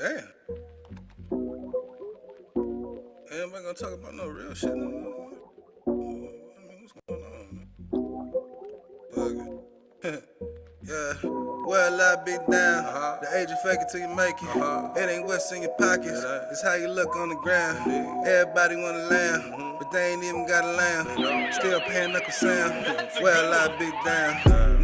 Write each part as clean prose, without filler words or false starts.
Damn. Ain't nobody gonna talk about no real shit no more. What's going on, man? Fuck it. Yeah. Well, I be down. The age of fake it till you make it. It ain't what's in your pockets. It's how you look on the ground. Everybody want a lamb, but they ain't even got a lamb. Still paying Uncle Sam. Well, I be down.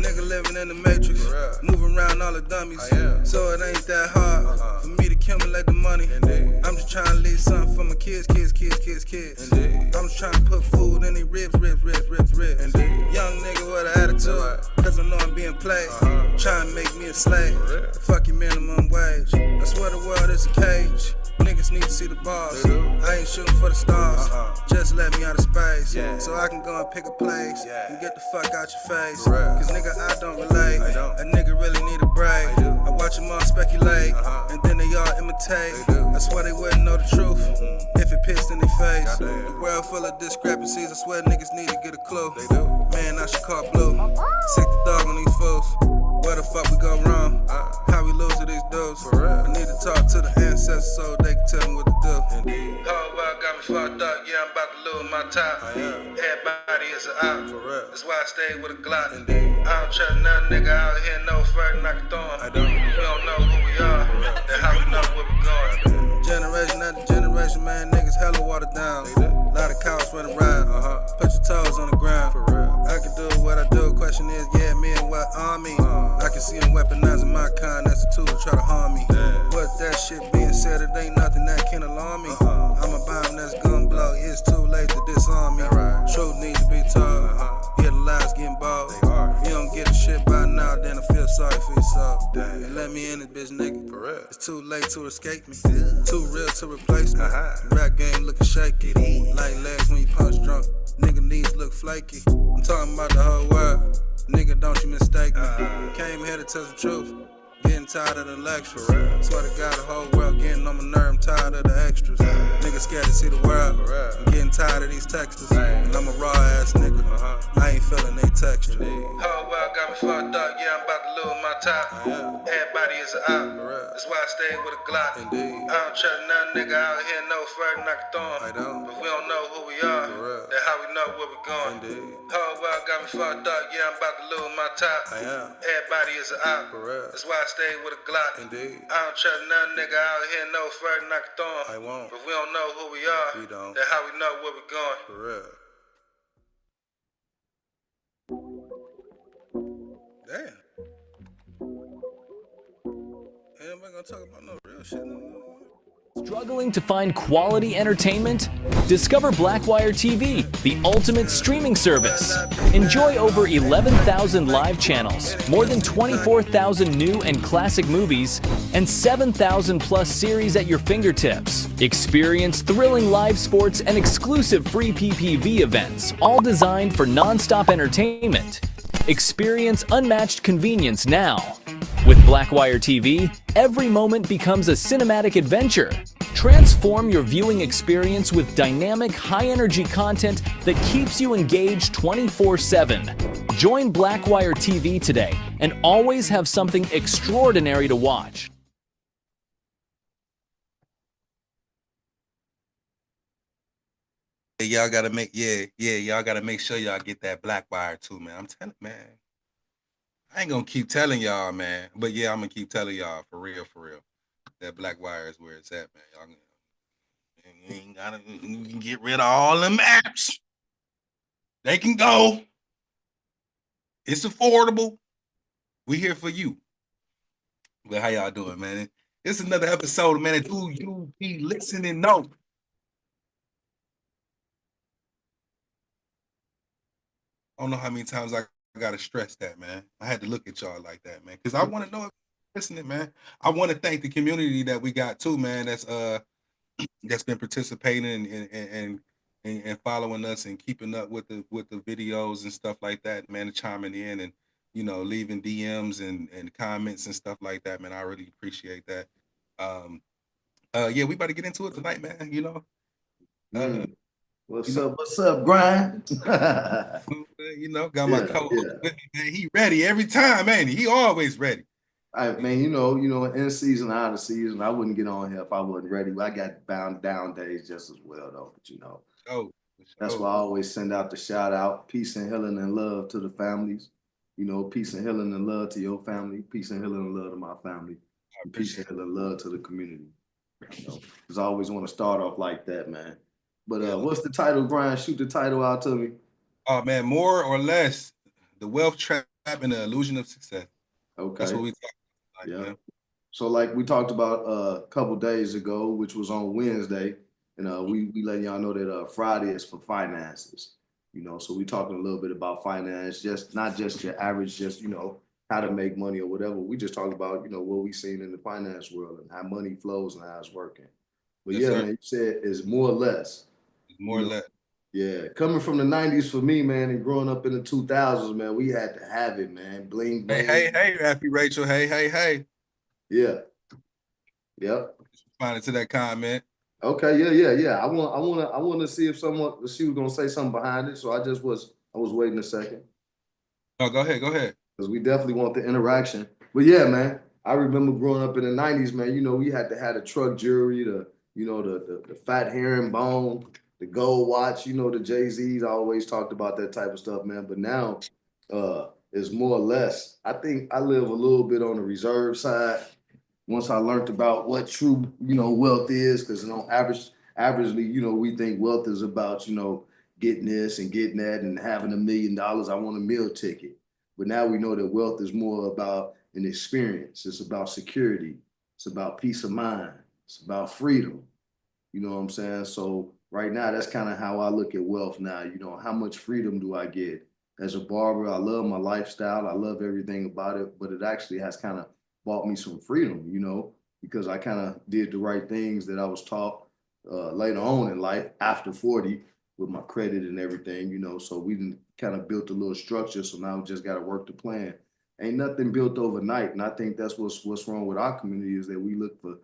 Nigga living in the matrix, moving around all the dummies. So it ain't that hard for me to accumulate the money. I'm just trying to leave something for my kids. I'm just trying to put food in their ribs. Young nigga with an attitude, cause I know I'm being played. Trying to make me a slave. Fuck your minimum wage. I swear the world is a cage. Niggas need to see the bars. I ain't shooting for the stars. Just let me out of space, so I can go and pick a place and get the fuck out your face. Cause nigga, I don't relate. A nigga really need a break. I watch them all speculate, and then they all imitate. I swear they wouldn't know the truth if it pissed in their face. The world full of discrepancies. I swear niggas need to get a clue. Man, I should call Blue. Sick the dog on these fools. Where the fuck we go wrong? How we lose to these dudes? I need to talk to the ancestors so they can tell me what to do. Whole world got me fucked up, yeah, I'm about to lose my top. Everybody is an op. That's why I stay with a Glock. I don't trust none nigga out here no further than I can throw him. We don't know who we are, then how we know where we going. Generation after generation, man, niggas hella watered down. A lot of cows running around. Put your toes on the ground. I can do what I do. Question is, yeah, me and what army? I can see them weaponizing my kind. That's a tool to try to harm me. With that shit being said, it ain't nothing that can alarm me. I'm a bomb that's gonna blow. It's too late to disarm me. Truth needs to be told. Yeah, the lies getting bold. If you don't get the shit by now, then I feel sorry for yourself. And let me in this bitch, nigga. It's too late to escape me. Too real to replace me. Rap game looking shaky. Like legs when you punch drunk. Nigga knees look flaky. I'm talking about the whole world. Nigga, don't you mistake me. Came here to tell the truth. Getting tired of the lectures. Swear to God, the whole world getting on my nerve. I'm tired of the extras. Niggas scared to see the world. I'm getting tired of these textures. And I'm a raw ass nigga. I ain't feeling they texture. Whole world got me fucked up. Yeah, I'm about to lose my top. Everybody is an op. That's why I stay with a Glock. I don't trust none nigga out here no further than I can throw him. But we don't know who we are, then how we know where we going. Whole world got me fucked up. Yeah, I'm about to lose my top. Everybody is an op. That's why I stay with a Glock. I don't trust none nigga out here no further than I can throw him. But we don't know who we are, then how we know where we going. Damn. Ain't nobody gonna talk about no real shit no more. Struggling to find quality entertainment? Discover Blackwire TV, the ultimate streaming service. Enjoy over 11,000 live channels, more than 24,000 new and classic movies, and 7,000 plus series at your fingertips. Experience thrilling live sports and exclusive free PPV events, all designed for non-stop entertainment. Experience unmatched convenience now. With Blackwire TV, every moment becomes a cinematic adventure. Transform your viewing experience with dynamic, high-energy content that keeps you engaged 24/7. Join Blackwire TV today and always have something extraordinary to watch. Y'all gotta make y'all gotta make sure y'all get that Blackwire too, man. I'm telling man. I ain't gonna keep telling y'all, man. But yeah, I'm gonna keep telling y'all for real. That Blackwire is where it's at, man. Y'all you ain't gotta you can get rid of all them apps. They can go. It's affordable. We here for you. But how y'all doing, man? It's another episode, man. Do you be listening? No. I don't know how many times I gotta stress that, man. I had to look at y'all like that, man, because I want to know if you're listening, man. I want to thank the community that we got too, man. That's been participating and following us and keeping up with the videos and stuff like that, man. And chiming in and leaving DMs and comments and stuff like that, man. I really appreciate that. Yeah, we about to get into it tonight, man. What's up, Grind? Got my co-host with me, man. He ready every time, ain't he? He always ready. Man, in season, out of season, I wouldn't get on here if I wasn't ready. I got bound down days just as well, though. But Oh, for that's sure. why I always send out the shout out, peace and healing and love to the families. Peace and healing and love to your family. Peace and healing and love to my family. I And peace appreciate and it. healing and love to the community. Because I always want to start off like that, man. But Yeah. what's the title, Brian? Shoot the title out to me. Oh man, more or less, the wealth trap and the illusion of success. That's Okay. what we talk about Yeah. tonight, man. So like we talked about a couple days ago, which was on Wednesday, and we let y'all know that Friday is for finances. So we talking a little bit about finance, just not just your average, just how to make money or whatever. We just talk about what we seen in the finance world and how money flows and how it's working. But Yes, yeah, sir. man, you said it's more or less. It's more You or know, less. yeah, coming from the '90s for me, man, and growing up in the 2000s, man, we had to have it, man. Bling Hey, bling. hey, hey, Raffy Rachel. Hey, hey, hey. Yeah. Yep. Responding to that comment. Okay, yeah. I want to see if she was gonna say something behind it. So I was waiting a second No, go ahead, go ahead. because we definitely want the interaction. But yeah, man, I remember growing up in the '90s, man. We had to have the truck jewelry, the fat herringbone, the gold watch. The Jay Z's always talked about that type of stuff, man. But now, it's more or less. I think I live a little bit on the reserve side once I learned about what true, wealth is, because averagely, we think wealth is about, getting this and getting that and having $1 million. I want a meal ticket. But now we know that wealth is more about an experience. It's about security. It's about peace of mind. It's about freedom. You know what I'm saying? So right now, that's kind of how I look at wealth now. How much freedom do I get? As a barber, I love my lifestyle. I love everything about it, but it actually has kind of bought me some freedom, because I kind of did the right things that I was taught later on in life after 40 with my credit and everything. So we didn't kind of built a little structure. So now we just got to work the plan. Ain't nothing built overnight, and I think that's what's wrong with our community is that we look for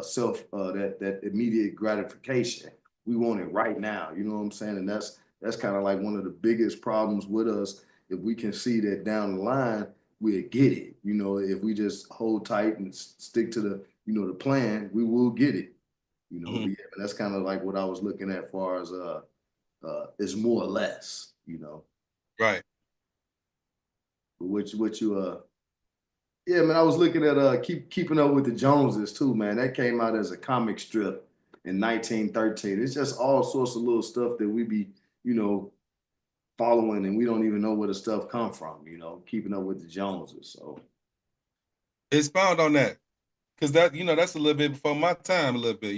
self that immediate gratification. We want it right now. You know what I'm saying? And that's kind of like one of the biggest problems with us. If we can see that down the line, we'll get it. If we just hold tight and stick to the plan, we will get it. Mhm. But yeah, that's kind of like what I was looking at, far as is more or less. Right. What you Yeah, man, I was looking at keeping up with the Joneses too, man. That came out as a comic strip in 1913. It's just all sorts of little stuff that we be, you know, following, and we don't even know where the stuff come from. Keeping up with the Joneses. So Expound on that. Because that's a little bit before my time, a little bit.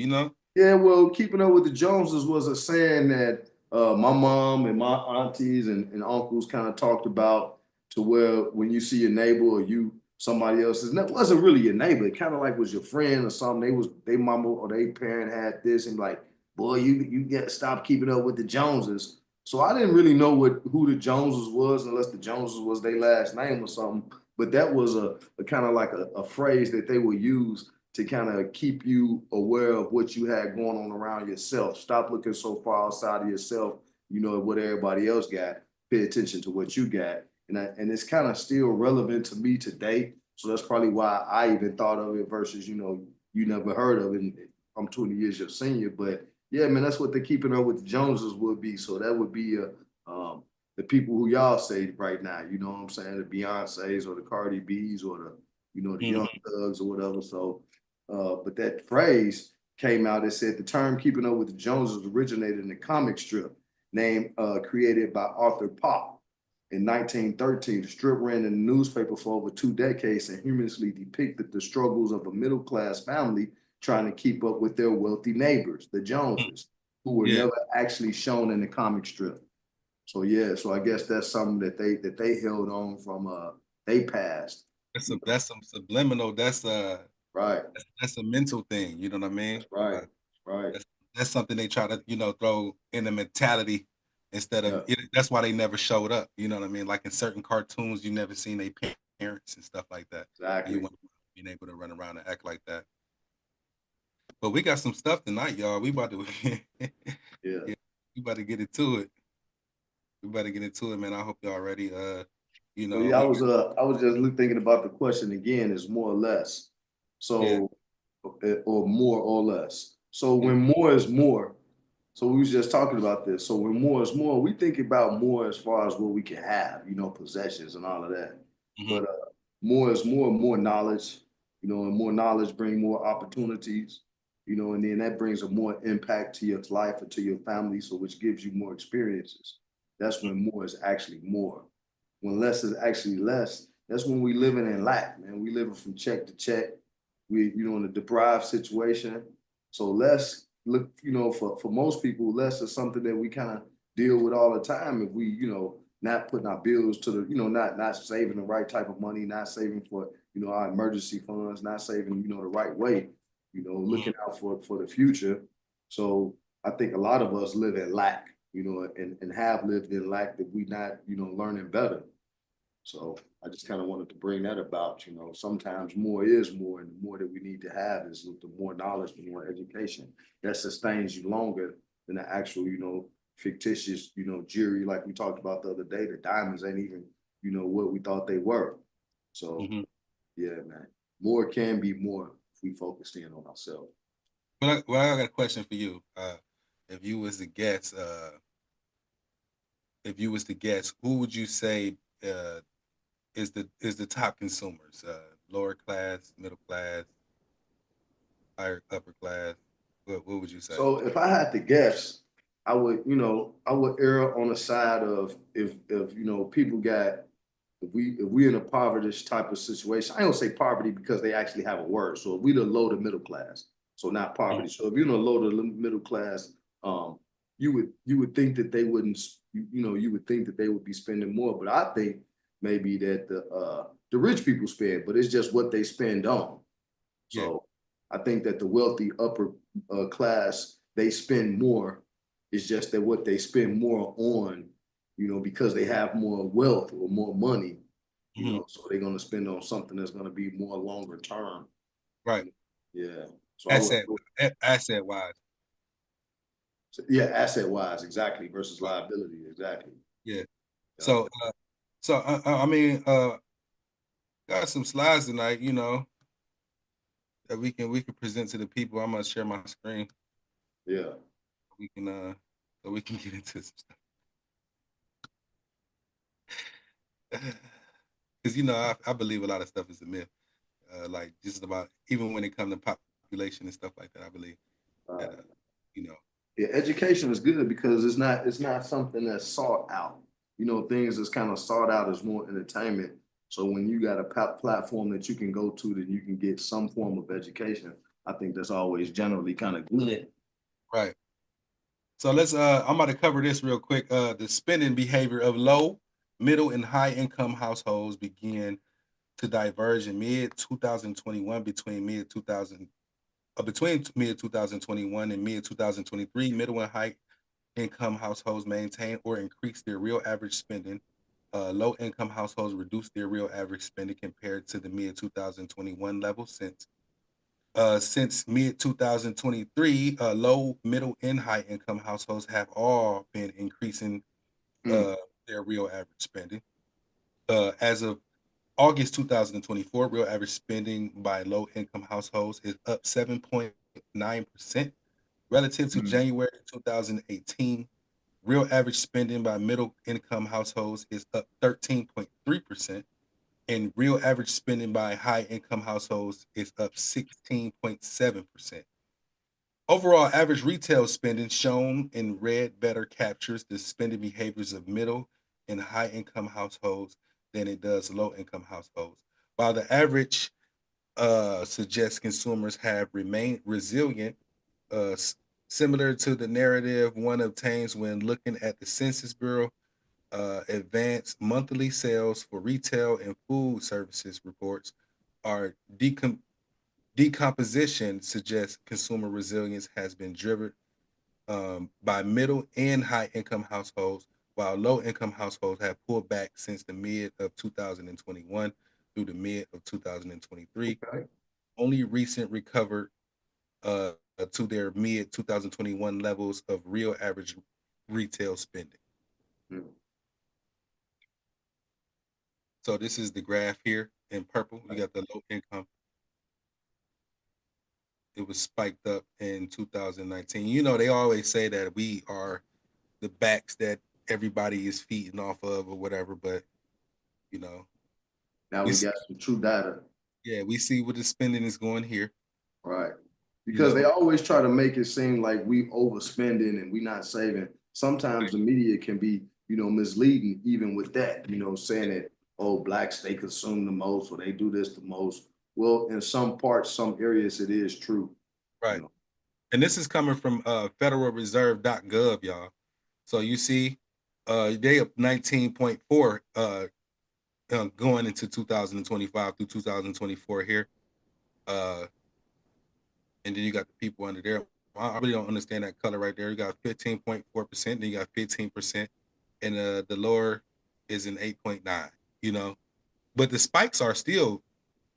yeah, well, keeping up with the Joneses was a saying that my mom and my aunties and uncles kind of talked about, to where when you see your neighbor or somebody else's, and that wasn't really your neighbor, it kind of like was your friend or something. They mama or they parent had this, and like, boy, you get to stop keeping up with the Joneses. So I didn't really know who the Joneses was, unless the Joneses was their last name or something. But that was a kind of like a phrase that they would use to kind of keep you aware of what you had going on around yourself. Stop looking so far outside of yourself, what everybody else got. Pay attention to what you got. And it's kind of still relevant to me today. So that's probably why I even thought of it versus, you never heard of it. And I'm 20 years your senior. But yeah, man, that's what the keeping up with the Joneses would be. So that would be the people who y'all say right now, you know what I'm saying? The Beyonces or the Cardi B's or the Young Mhm. Thugs or whatever. So but that phrase came out. It said the term "keeping up with the Joneses" originated in a comic strip named created by Arthur Pop in 1913. The strip ran in the newspaper for over 2 decades and humorously depicted the struggles of a middle class family trying to keep up with their wealthy neighbors, the Joneses, who were Yeah. never actually shown in the comic strip. So yeah, so I guess that's something that they held on from they past. That's some subliminal. Right. That's a mental thing. You know what I That's mean? right. Right. That's something they try to throw in the mentality instead of Yeah. it. That's why they never showed up. You know what I mean? Like in certain cartoons, you never seen their parents and stuff like that. And you Exactly. want being able to run around and act like that. But we got some stuff tonight, y'all. We about to Yeah. yeah, we about to get into it. We about to get into it, man. I hope y'all ready. You So know, yeah, I was just thinking about the question again, is more or less. yeah, So or more or less. So mm, when more is more, so we was just talking about this. So when more is more, we think about more as far as what we can have, possessions and all of that. mhm, But more is more knowledge, and more knowledge bring more opportunities, and then that brings a more impact to your life or to your family, so which gives you more experiences. That's mm, when more is actually more. When less is actually less, that's when we living in lack, man. We living from check to check. We, in a deprived situation. So less look, for most people, less is something that we kind of deal with all the time if we, not putting our bills to the, not saving the right type of money, not saving for, our emergency funds, not saving, the right way, mhm. looking out for the future. So I think a lot of us live in lack, and have lived in lack that we not, learning better. So I just kind of wanted to bring that about, sometimes more is more, and the more that we need to have is the more knowledge, the more education that sustains you longer than the actual, fictitious, jewelry like we talked about the other day. The diamonds ain't even, what we thought they were. So Mhm. yeah, man, more can be more if we focused in on ourselves. Well, I got a question for you. If you was to guess, who would you say uh, is the top consumers? Lower class, middle class, higher upper class. What would you say? So if I had to guess, I would err on the side of if people got if we in a poverty type of situation. I don't say poverty because they actually have a word. So if we the low to middle class, so not Mhm. poverty. So if you're in a low to middle class, you would think that they wouldn't, you would think that they would be spending more. But I think maybe that the rich people spend, but it's just what they spend on. Yeah. So I think that the wealthy upper class, they spend more. It's just that what they spend more on, because they have more wealth or more money, Mhm. so they're going to spend on something that's going to be more longer term. Right. Yeah. So I would, Asset asset wise. yeah, asset wise, exactly, versus Right. liability, exactly. Yeah. Yeah. So I mean, got some slides tonight. That we can present to the people. I'm gonna share my screen. Yeah. We can so we can get into some stuff. Because I believe a lot of stuff is a myth. Like just about even when it comes to population and stuff like that, I believe that Uh, you know, yeah, education is good because it's not something that's sought out. Things that's kind of sought out as more entertainment. So when you got a platform that you can go to that you can get some form of education, I think that's always generally kind of good. right. So I'm about to cover this real quick. The spending behavior of low, middle, and high income households began to diverge in mid 2021 between mid 2021 and mid 2023. Middle and high income households maintain or increase their real average spending. Low income households reduce their real average spending compared to the mid 2021 level. Since mid 2023, low, middle, and high income households have all been increasing Mm, uh, their real average spending. As of August 2024, real average spending by low income households is up 7.9% relative to mm, January 2018. Real average spending by middle income households is up 13.3%, and real average spending by high income households is up 16.7%. Overall, average retail spending shown in red better captures the spending behaviors of middle and high income households than it does low income households. While the average suggests consumers have remained resilient, uh, s- similar to the narrative one obtains when looking at the Census Bureau advanced monthly sales for retail and food services reports are decomposition suggests consumer resilience has been driven by middle and high income households, while low income households have pulled back since the mid of 2021 through the mid of 2023. okay. Only recent recovered uh, to their mid 2021 levels of real average retail spending. Mm. So this is the graph here in purple. You got the low income. It was spiked up in 2019. You know, they always say that we are the backs that everybody is feeding off of or whatever, but you know, Now we we see, got some true data. yeah, we see what the spending is going here. Right. You Because know, they always try to make it seem like we overspending and we not saving. Sometimes the media can be, misleading even with that, saying that, oh, blacks, they consume the most or they do this the most. Well, in some parts, some areas, it is true. right. And this is coming from federalreserve.gov, y'all. So you see, they up 19.4 going into 2025 through 2024 here. And then you got the people under there. I really don't understand that color right there. You got 15.4%, then you got 15%, and the lower is an 8.9, you know. But the spikes are still,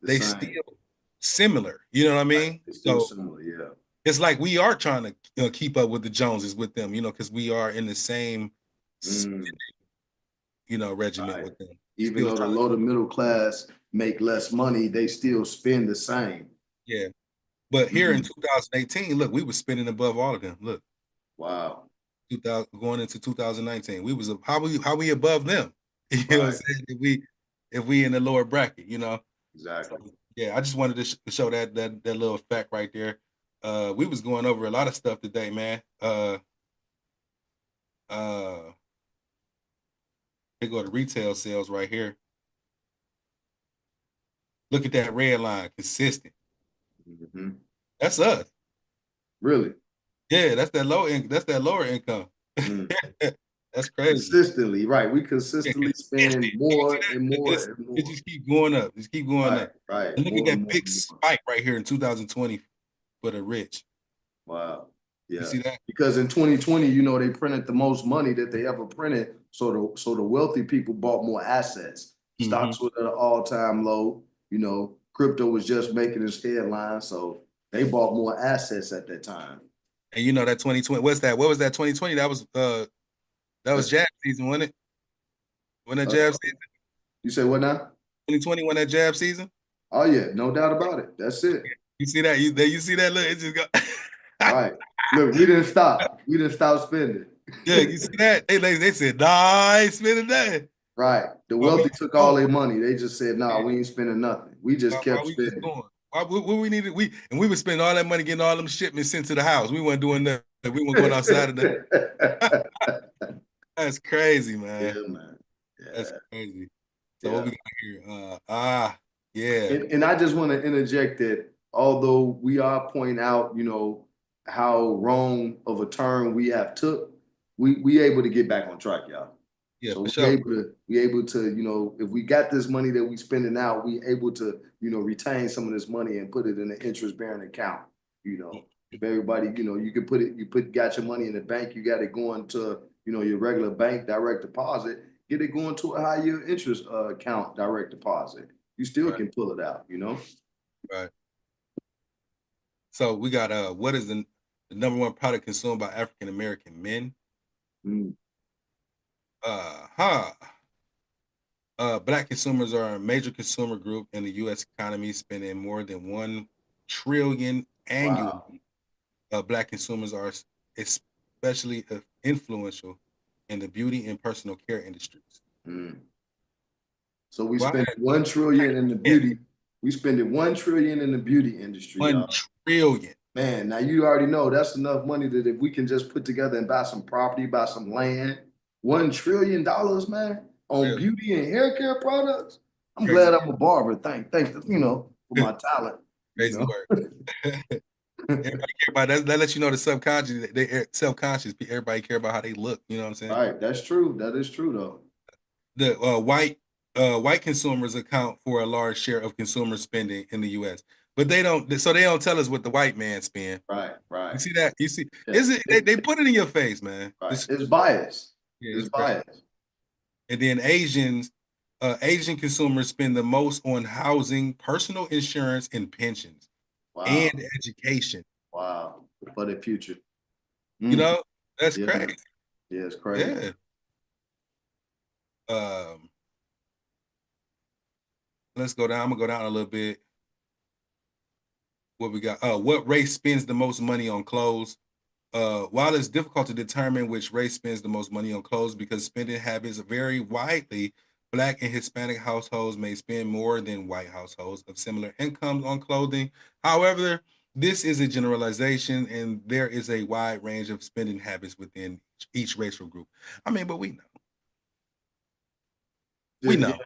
The they same. still similar, you know what I mean? It's still So similar, yeah. it's like we are trying to keep up with the Joneses with them, because we are in the same, regiment Right. with them. Even Still though the trying low to middle class make less money, they still spend the same. yeah. But here in 2018, look, we were spending above all of them. Look, Wow. 2000 going into 2019, we was how we above them. You know what I'm Right. saying? If we in the lower bracket, Exactly. So, yeah, I just wanted to show that little fact right there. We was going over a lot of stuff today, man. They go to retail sales right here. Look at that red line, consistent. That's us. Really? Yeah, that's that lower income. That's crazy. Consistently, right. We Yeah, consistently consistent. spend more and It more just, and it more. just keep going up. Just keep going Right, up. right. And look at More and that more big and more. spike right here in 2020 for the rich. Wow. You Yeah. see that? Because in 2020, they printed the most money that they ever printed. So the wealthy people bought more assets. Stocks were at an all-time low. Crypto was just making its headline. So they bought more assets at that time. And that 2020, what's that? What was that 2020? That was jab season, wasn't it? When that jab season? You say what now? 2020 when that jab season? Oh yeah, no doubt about it. That's it. You see that? You see that? Look, it just go. Right. Look, we didn't stop. We didn't stop spending. Yeah, you see that? They said, nah, I ain't spending that. Right. The Why we wealthy keep took going? all their money. They just said, "Nah, we ain't spending nothing. We just Why kept we keep spending." going? Why what we needed? We were spending all that money getting all them shipments sent to the house. We weren't doing nothing. We weren't going outside of that. That's crazy, man. Yeah, man. That's Yeah, crazy. So what yeah. we got here? Yeah. And I just want to interject that although we are pointing out, how wrong of a turn we have took, we able to get back on track, y'all. Yeah, So for sure. we able to, if we got this money that we spending out, we able to, retain some of this money and put it in an interest bearing account. If everybody, you can got your money in the bank, you got it going to, your regular bank direct deposit, get it going to a high yield interest account direct deposit. You still Right. can pull it out, Right. So we got what is the number one product consumed by African American men? Mm. Black consumers are a major consumer group in the U.S. economy, spending more than $1 trillion annually. Wow. Black consumers are especially influential in the beauty and personal care industries. Mm. So we Why? spend 1 trillion in the beauty. We spend it 1 trillion in the beauty industry, 1 y'all. trillion. Man, now you already know that's enough money that if we can just put together and buy some property, buy some land, $1 trillion, man, on Really? beauty and hair care products. I'm Crazy, glad I'm a barber. Thanks, for my talent. crazy work. Everybody care about that. That lets you know the subconscious. They self-conscious. Everybody care about how they look. You know what I'm saying? All right, that's true. That is true, though. The white consumers account for a large share of consumer spending in the U.S., but they don't. So they don't tell us what the white man spend. Right, right. You see that? You see? Yeah. Is it? They put it in your face, man. Right. It's bias. Yeah, It's it's crazy. bias. And then Asian consumers spend the most on housing, personal insurance, and pensions, Wow. and education. Wow. For the future. You know, that's Yeah. crazy. Yeah, it's crazy. Yeah. let's go down. I'm gonna go down a little bit. What we got? What race spends the most money on clothes? While it's difficult to determine which race spends the most money on clothes because spending habits vary widely, Black and Hispanic households may spend more than white households of similar incomes on clothing. However, this is a generalization, and there is a wide range of spending habits within each racial group. I mean, but we know. We know.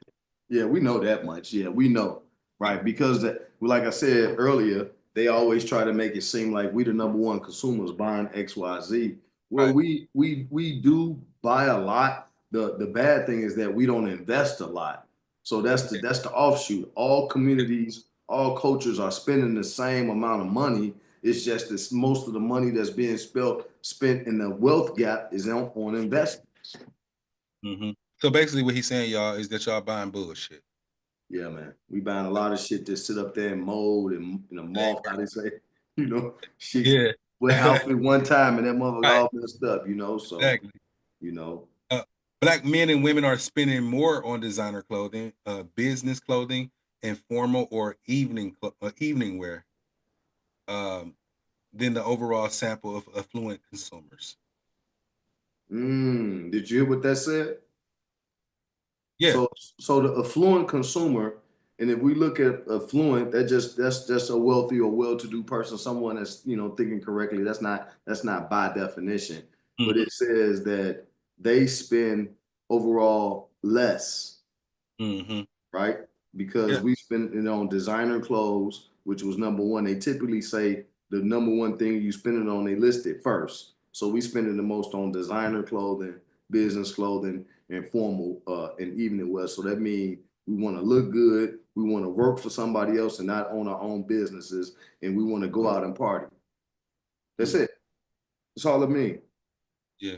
Yeah, we know that much. Yeah, we know, right? Because like I said earlier, they always try to make it seem like we the number one consumers buying XYZ. Well, Right. we do buy a lot. The bad thing is that we don't invest a lot. So that's the offshoot. All communities, all cultures are spending the same amount of money. It's just that most of the money that's being spent in the wealth gap is on investments. Mm-hmm. So basically, what he's saying, y'all, is that y'all buying bullshit. Yeah, man. We buying a lot of shit that sit up there and mold and moth, how they say, shit Yeah. with outfit one time and that motherfucker Right. all messed up, So, Exactly. Black men and women are spending more on designer clothing, business clothing, and formal or evening wear than the overall sample of affluent consumers. Did you hear what that said? Yeah. So the affluent consumer, and if we look at affluent, that's just a wealthy or well-to-do person, someone that's thinking correctly. That's not by definition, but Mm-hmm. it says that they spend overall less, Mm-hmm. right? Because Yeah. we spend it on designer clothes, which was number one. They typically say the number one thing you spend it on, they list it first. So we spending the most on designer clothing, business clothing, and formal and evening wear. So that means we want to look good, we want to work for somebody else and not own our own businesses, and we want to go out and party. That's it. That's all it means. Yeah.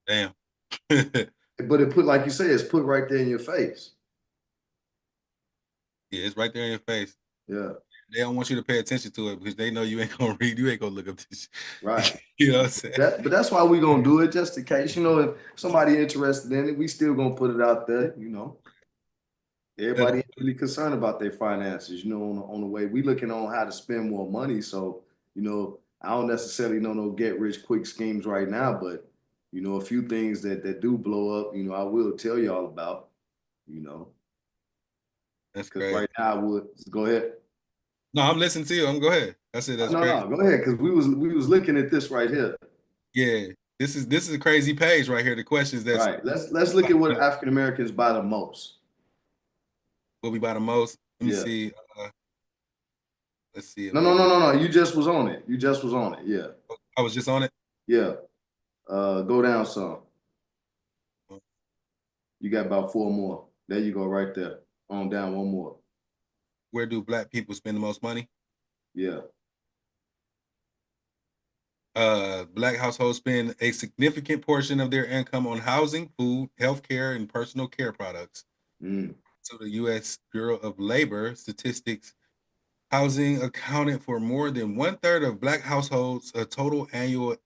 Damn. But it put, like you say, it's put right there in your face. Yeah, it's right there in your face. Yeah. They don't want you to pay attention to it because they know you ain't gonna read, you ain't gonna look up this. Right. You know what I'm saying? But that's why we gonna do it, just in case. If somebody interested in it, we still gonna put it out there. Everybody ain't really concerned about their finances. On the way we looking on how to spend more money. So I don't necessarily know no get rich quick schemes right now, but a few things that do blow up. I will tell y'all about. That's Because crazy. right now I would go ahead. No, I'm listening to you. Go ahead. I said that's No, crazy. go ahead, because we was looking at this right here. Yeah, this is a crazy page right here. The questions that's Right. Let's look at what African Americans buy the most. what we buy the most. Let me Yeah. see. Let's see. No. You just was on it. Yeah. I was just on it. Yeah. Go down some. You got about 4 more. There you go, right there. On down one more. Where do Black people spend the most money? Yeah. Black households spend a significant portion of their income on housing, food, healthcare, and personal care products. So the U.S. Bureau of Labor Statistics, housing accounted for more than 1/3 of Black households' total annual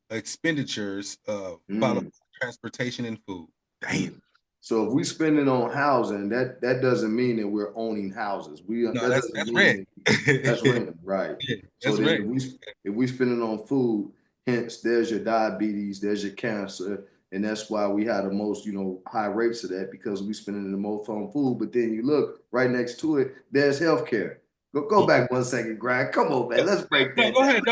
expenditures, followed by transportation and food. Damn. So if we spend it on housing, that doesn't mean that we're owning houses. No, That that's doesn't mean rent. that's rent, right? Yeah, So that's then rent. if we spend it on food, hence there's your diabetes, there's your cancer, and that's why we have the most high rates of that, because we spending the most on food. But then you look right next to it, there's healthcare. Go back 1 second, Greg. Come on, man. Let's break that. No, go ahead.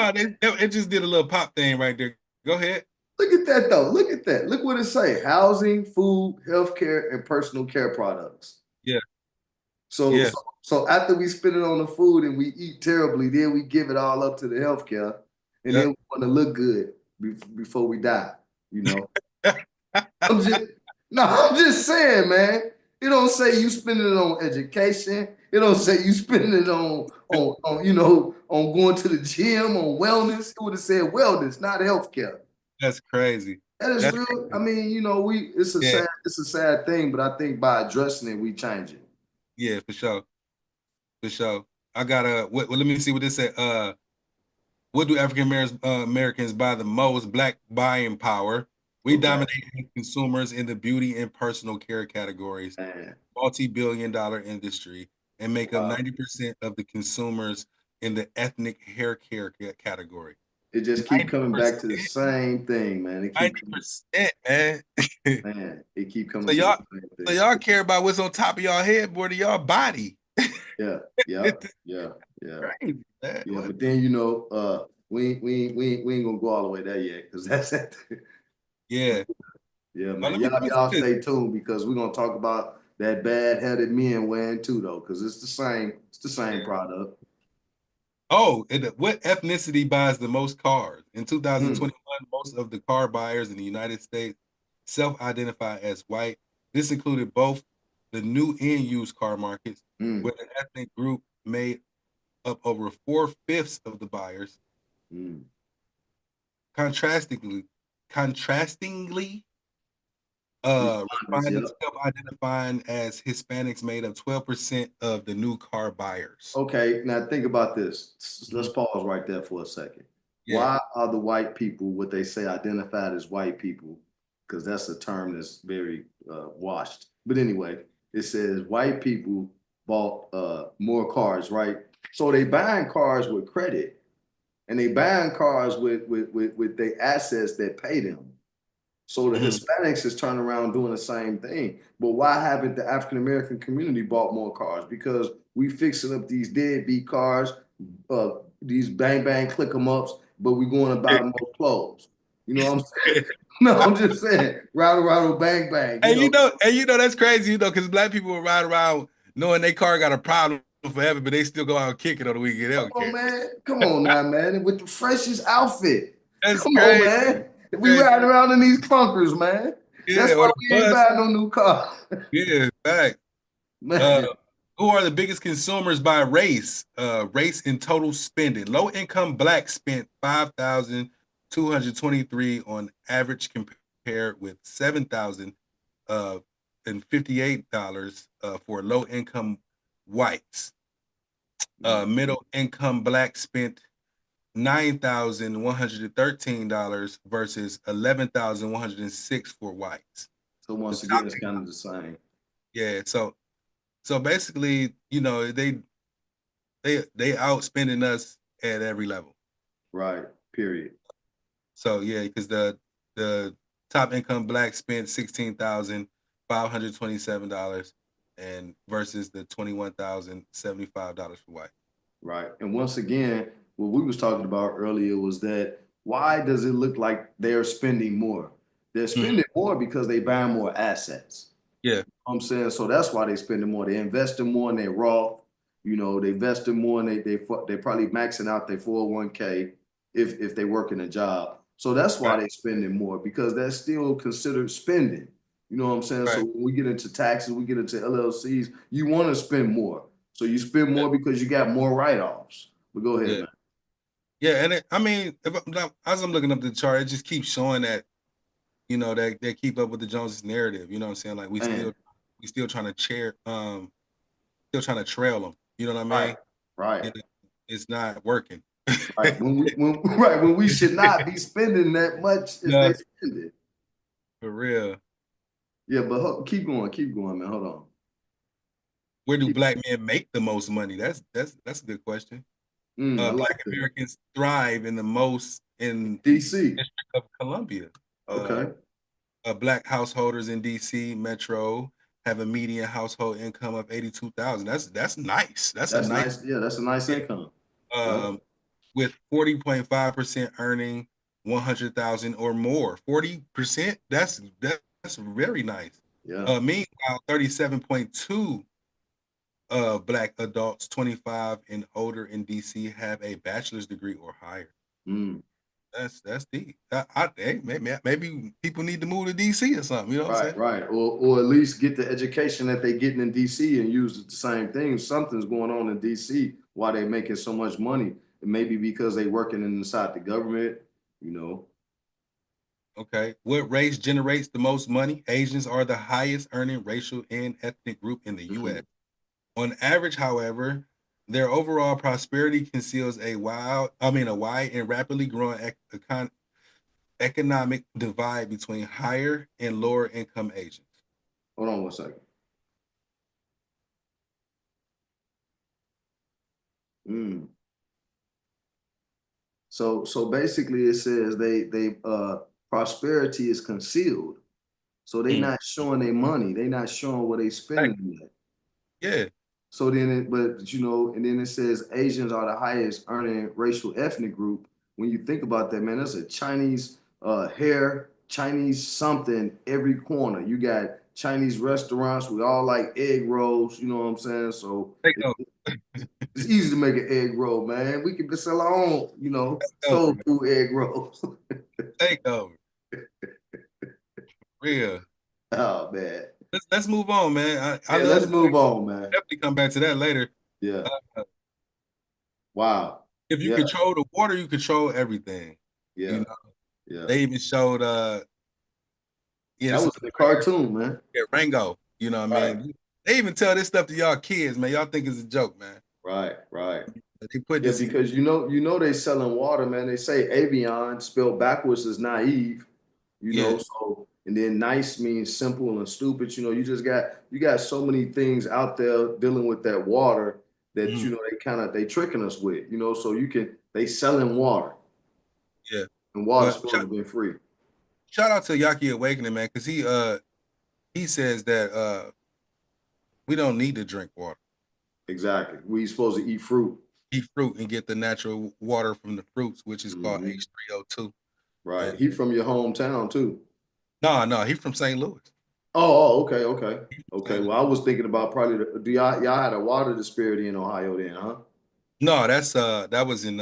No, it just did a little pop thing right there. Go ahead. Look at that though. Look at that. Look what it say: housing, food, healthcare, and personal care products. Yeah. So, Yeah. so after we spend it on the food and we eat terribly, then we give it all up to the healthcare, and then we want to look good before we die. I'm just saying, man. It don't say you spending it on education. It don't say you spending it on going to the gym, on wellness. It would have said wellness, not healthcare. That's crazy. That is That's real. crazy. I mean, it's a sad thing, but I think by addressing it, we change it. Yeah, for sure. For sure. I got well, let me see what this said. What do African Americans buy the most? Black buying power. We Okay. dominate as consumers in the beauty and personal care categories, Man, multi-billion-dollar industry, and make up wow. 90% of the consumers in the ethnic hair care category. It just keep coming back to the 90%, same thing, man. It keep coming, 90%, man. man. It keep So coming to the y'all, same so thing. y'all care about what's on top of y'all head more than y'all body. Yeah, yeah, It's yeah, yeah, crazy, man. yeah. What? But then we ain't gonna go all the way there yet, because that's it. Yeah. Yeah, Oh, man. let me Y'all this. stay tuned, because we're gonna talk about that bad-headed men wearing too, though, because it's the same product. Oh, and what ethnicity buys the most cars? In Mm, 2021, most of the car buyers in the United States self-identify as white. This included both the new and used car markets, mm, where the ethnic group made up over 4/5 of the buyers. mm. Contrastingly, Respondents, respondents yep. self-identifying as Hispanics made up 12% of the new car buyers. Okay, now think about this. Let's Mhm. pause right there for a second. Yeah. Why are the white people what they say identified as white people? Because that's a term that's very washed. But anyway, it says white people bought more cars, right? So they buying cars with credit, and they buying cars with their assets that pay them. So the Mhm. Hispanics is turning around doing the same thing. But why haven't the African American community bought more cars? Because we fixing up these deadbeat cars, these bang bang click 'em ups, but we going about them more clothes. You know what I'm saying? No, I'm just saying, rattle, bang bang. You know, And that's crazy, because black people will ride around knowing their car got a problem forever, but they still go out and kick it on the weekend. They come don't on, care. man, come on now, man, with the freshest outfit. That's Come on, crazy. man. We Crazy. riding around in these clunkers, man. That's Yeah, or why the we ain't bus. buying no new car, Yeah, fact. Uh, man. who are the biggest consumers by race? Race and total spending. Low income blacks spent 5,223 on average, compared with 7,000 and $58 for low income whites. Middle income blacks spent $9,113 versus 11,106 for whites. So The once top, again, it's kind of the same. yeah. So basically, they outspending us at every level. Right. Period. So yeah, because the top income black spent $16,527 and versus the $21,075 for white. Right. And once again, what we was talking about earlier was that why does it look like they're spending more? They're Mhm. spending more because they buying more assets. Yeah, You know what I'm saying, so that's why they spending more. They investing more in their Roth. You know, they investing more, and they probably maxing out their 401k if they working a job. So that's why right, they spending more, because that's still considered spending. You know what I'm saying? So right. when we get into taxes, we get into LLCs, you want to spend more. So you spend Yeah, more because you got more write-offs. But go ahead, yeah, man. yeah. And I mean, as I'm looking up the chart, it just keeps showing that that they keep up with the Joneses narrative. You know what I'm saying? Like Man, we still trying to still trying to trail them. You know what I right, mean? right, And it's not working. right. When we should not be spending that much as they No, spend it. for real. Yeah, but keep going, man. Hold on. Where do Keep, black men make the most money? That's a good question. I like Black that. Americans thrive in the most in DC. District of Columbia. Uh, Okay. Black householders in DC Metro have a median household income of 82,000. That's nice. That's a That's nice. nice. Yeah, that's a nice Yeah. income. Yep. Um, with 40.5% earning 100,000 or more. 40%. That's very nice. Yeah. Meanwhile, 37.2 black adults 25 and older in DC have a bachelor's degree or higher. Mm. That's deep. Hey, maybe people need to move to DC or something. You know what I'm Right, saying? right. Or at least get the education that they getting in DC and use the same thing. Something's going on in DC why they making so much money. It may be because they working inside the government, you know. Okay. What race generates the most money? Asians are the highest earning racial and ethnic group in the U.S. Mm. On average, however, their overall prosperity conceals a wide and rapidly growing economic divide between higher and lower income Asians. Hold on one second. So basically it says they prosperity is concealed. So they not showing their money. They not showing what they spending yet. Yeah. So then, but you know, and then it says Asians are the highest earning racial ethnic group. When you think about that, man, that's a Chinese hair, Chinese something every corner. You got Chinese restaurants. We all like egg rolls. You know what I'm saying? So it's easy to make an egg roll, man. We can sell our own, you know, soul food egg rolls. Take over. Real. Oh man. Let's move on, man. Let's move on, man. Definitely come back to that later. Yeah. Wow. If you control the water, you control everything. Yeah. You know? Yeah. They even showed that was the cartoon, man. Yeah, Rango. You know what I mean? They even tell this stuff to y'all kids, man. Y'all think it's a joke, man. Right. They put this because you know they selling water, man. They say Avion spelled backwards is naive, you know, so and then nice means simple and stupid. You know, you got so many things out there dealing with that water that you know they tricking us with, you know, so they selling water. Yeah. And water's supposed to be free. Shout out to Yaki Awakening, man, because he says that we don't need to drink water. Exactly. We supposed to eat fruit. Eat fruit and get the natural water from the fruits, which is called H3O2. Right. He from your hometown too. No, he's from St. Louis. Okay. Well, I was thinking about probably y'all had a water disparity in Ohio then, huh? No, that was in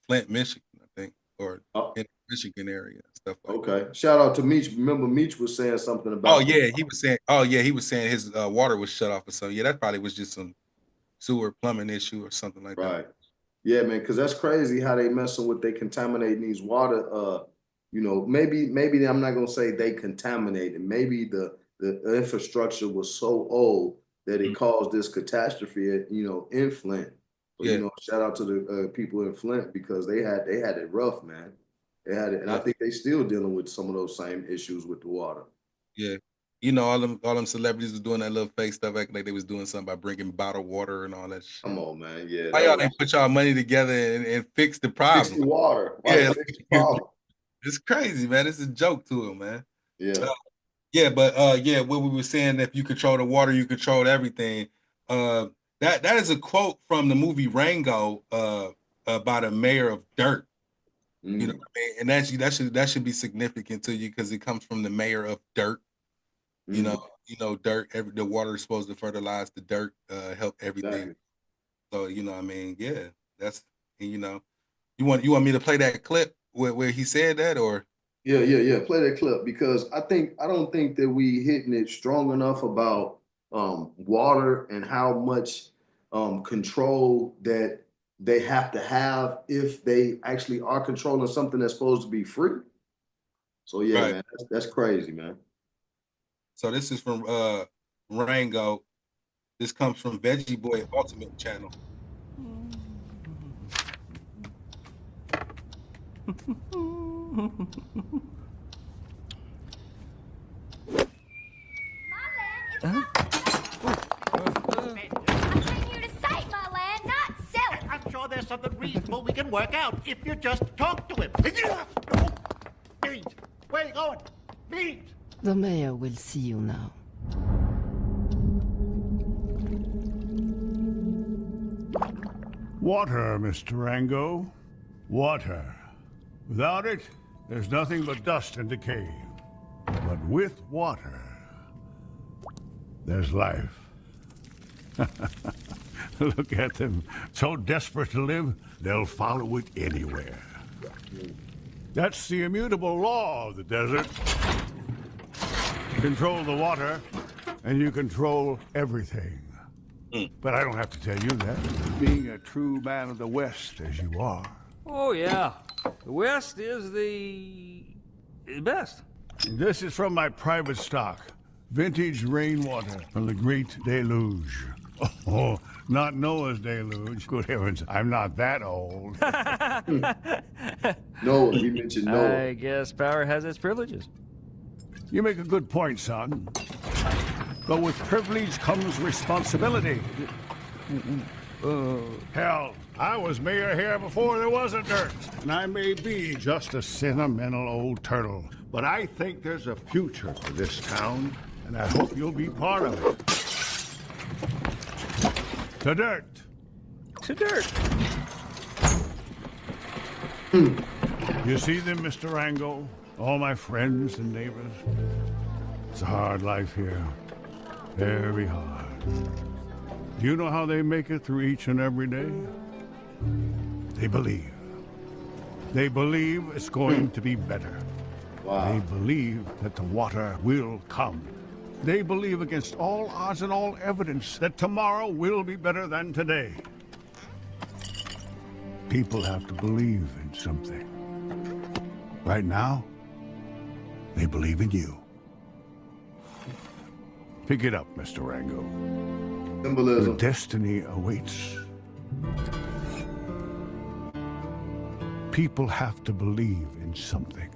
Flint, Michigan, I think, or in the Michigan area and stuff like that. Okay. Shout out to Meech. Remember Meech was saying something about he was saying his water was shut off or something. Yeah, that probably was just some sewer plumbing issue or something like that. Right. Yeah, man, because that's crazy how they messing with they contaminating these water. You know, maybe I'm not gonna say they contaminated. Maybe the infrastructure was so old that it caused this catastrophe, you know, in Flint. So, you know, shout out to the people in Flint because they had it rough, man. They had it, and I think they still dealing with some of those same issues with the water. Yeah. You know, all them celebrities was doing that little fake stuff, acting like they was doing something by bringing bottled water and all that shit. Come on, man. Yeah. Why y'all ain't put y'all money together and fix the problem? Fix the water. Fix the problem. It's crazy, man. It's a joke to it, man. Yeah. But what we were saying, if you control the water, you control everything. That is a quote from the movie Rango by the mayor of Dirt. You know what I mean? And that should be significant to you because it comes from the mayor of Dirt. You know, dirt. The water is supposed to fertilize the dirt, help everything. Exactly. So you know, what I mean, yeah, that's you know, you want me to play that clip where he said that, or yeah. Play that clip because I don't think that we hitting it strong enough about water and how much control that they have to have if they actually are controlling something that's supposed to be free. So yeah, man, that's crazy, man. So this is from Rango. This comes from Veggie Boy Ultimate channel. There's something reasonable we can work out if you just talk to him. Beans, where are you going? Beans! The mayor will see you now. Water, Mr. Rango. Water. Without it, there's nothing but dust and decay. But with water, there's life. Look at them. So desperate to live, they'll follow it anywhere. That's the immutable law of the desert. Control the water, and you control everything. But I don't have to tell you that, being a true man of the West as you are. Oh, yeah. The West is the best. This is from my private stock. Vintage rainwater from the Great Deluge. Oh, not Noah's deluge. Good heavens, I'm not that old. Noah, he mentioned Noah. I guess power has its privileges. You make a good point, son. But with privilege comes responsibility. Hell, I was mayor here before there was a dirt. And I may be just a sentimental old turtle, but I think there's a future for this town, and I hope you'll be part of it. To dirt. To dirt. You see them, Mr. Rango? All my friends and neighbors. It's a hard life here. Very hard. Do you know how they make it through each and every day? They believe. They believe it's going to be better. Wow. They believe that the water will come. They believe against all odds and all evidence that tomorrow will be better than today. People have to believe in something. Right now, they believe in you. Pick it up, Mr. Rango. Your Symbolism. destiny awaits. People have to believe in something.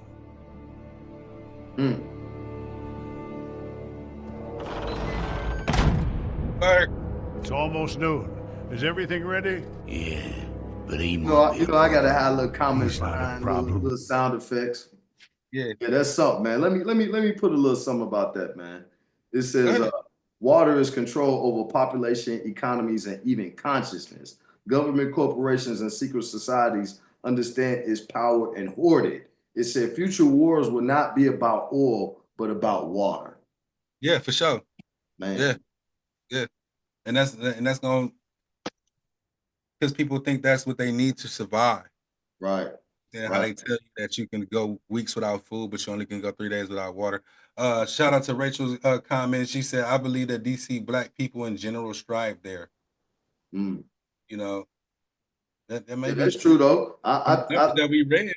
Fire. It's almost noon. Is everything ready? Yeah, but he You know, I gotta have little comments It's not a behind problem. little sound effects. Yeah. Yeah, that's something, man. Let me put a little something about that, man. It Go says ahead. water is control over population, economies, and even consciousness. Government, corporations, and secret societies understand its power and hoard it. It said future wars will not be about oil, but about water. Yeah, for sure. Man, Yeah. Yeah. And that's going because people think that's what they need to survive. right. And how they Right. tell you that you can go weeks without food, but you only can go 3 days without water. Shout out to Rachel's comment. She said, I believe that DC black people in general strive there. Mm. You know, that may Yeah, be that's true though. numbers that we read.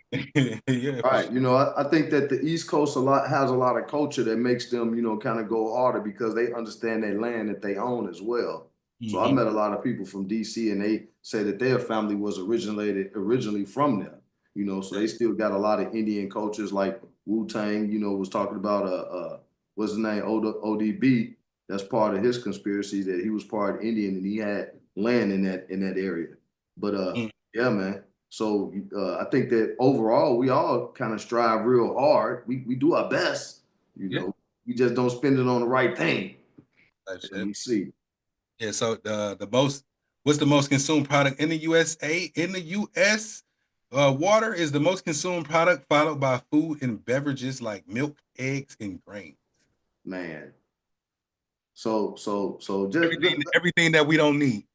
Yeah, for Right. sure. You know, I think that the East Coast has a lot of culture that makes them, kind of go harder because they understand their land that they own as well. So I Mhm. met a lot of people from DC and they say that their family was originally from there. So they still got a lot of Indian cultures like Wu-Tang, was talking about what's his name? ODB. That's part of his conspiracy that he was part Indian and he had land in that area. But Mm. yeah, man. So I think that overall we all kind of strive real hard. We do our best, Yeah, We just don't spend it on the right thing. type And shit. we see. Yeah, so what's the most consumed product in the USA? In the US, water is the most consumed product, followed by food and beverages like milk, eggs, and grains. Man. So just Everything that we don't need.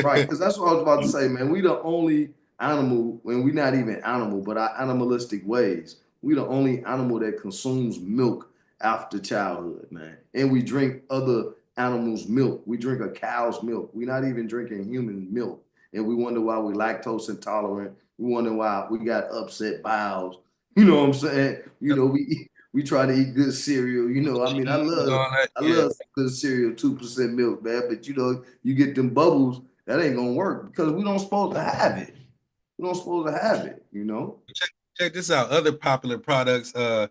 right, because that's what I was about to say, man. We the only animal, when we not even animal, but our animalistic ways. We the only animal that consumes milk after childhood, man. And we drink other animals' milk. We drink a cow's milk. We're not even drinking human milk. And we wonder why we're lactose intolerant. We wonder why we got upset bowels. You know what I'm saying? Yep. We try to eat good cereal. I mean, I Cheese, love all that, I yeah. love good cereal, 2% milk, man. But you get them bubbles, that ain't gonna work because we don't supposed to have it. We don't supposed to have it. Check this out. Other popular products in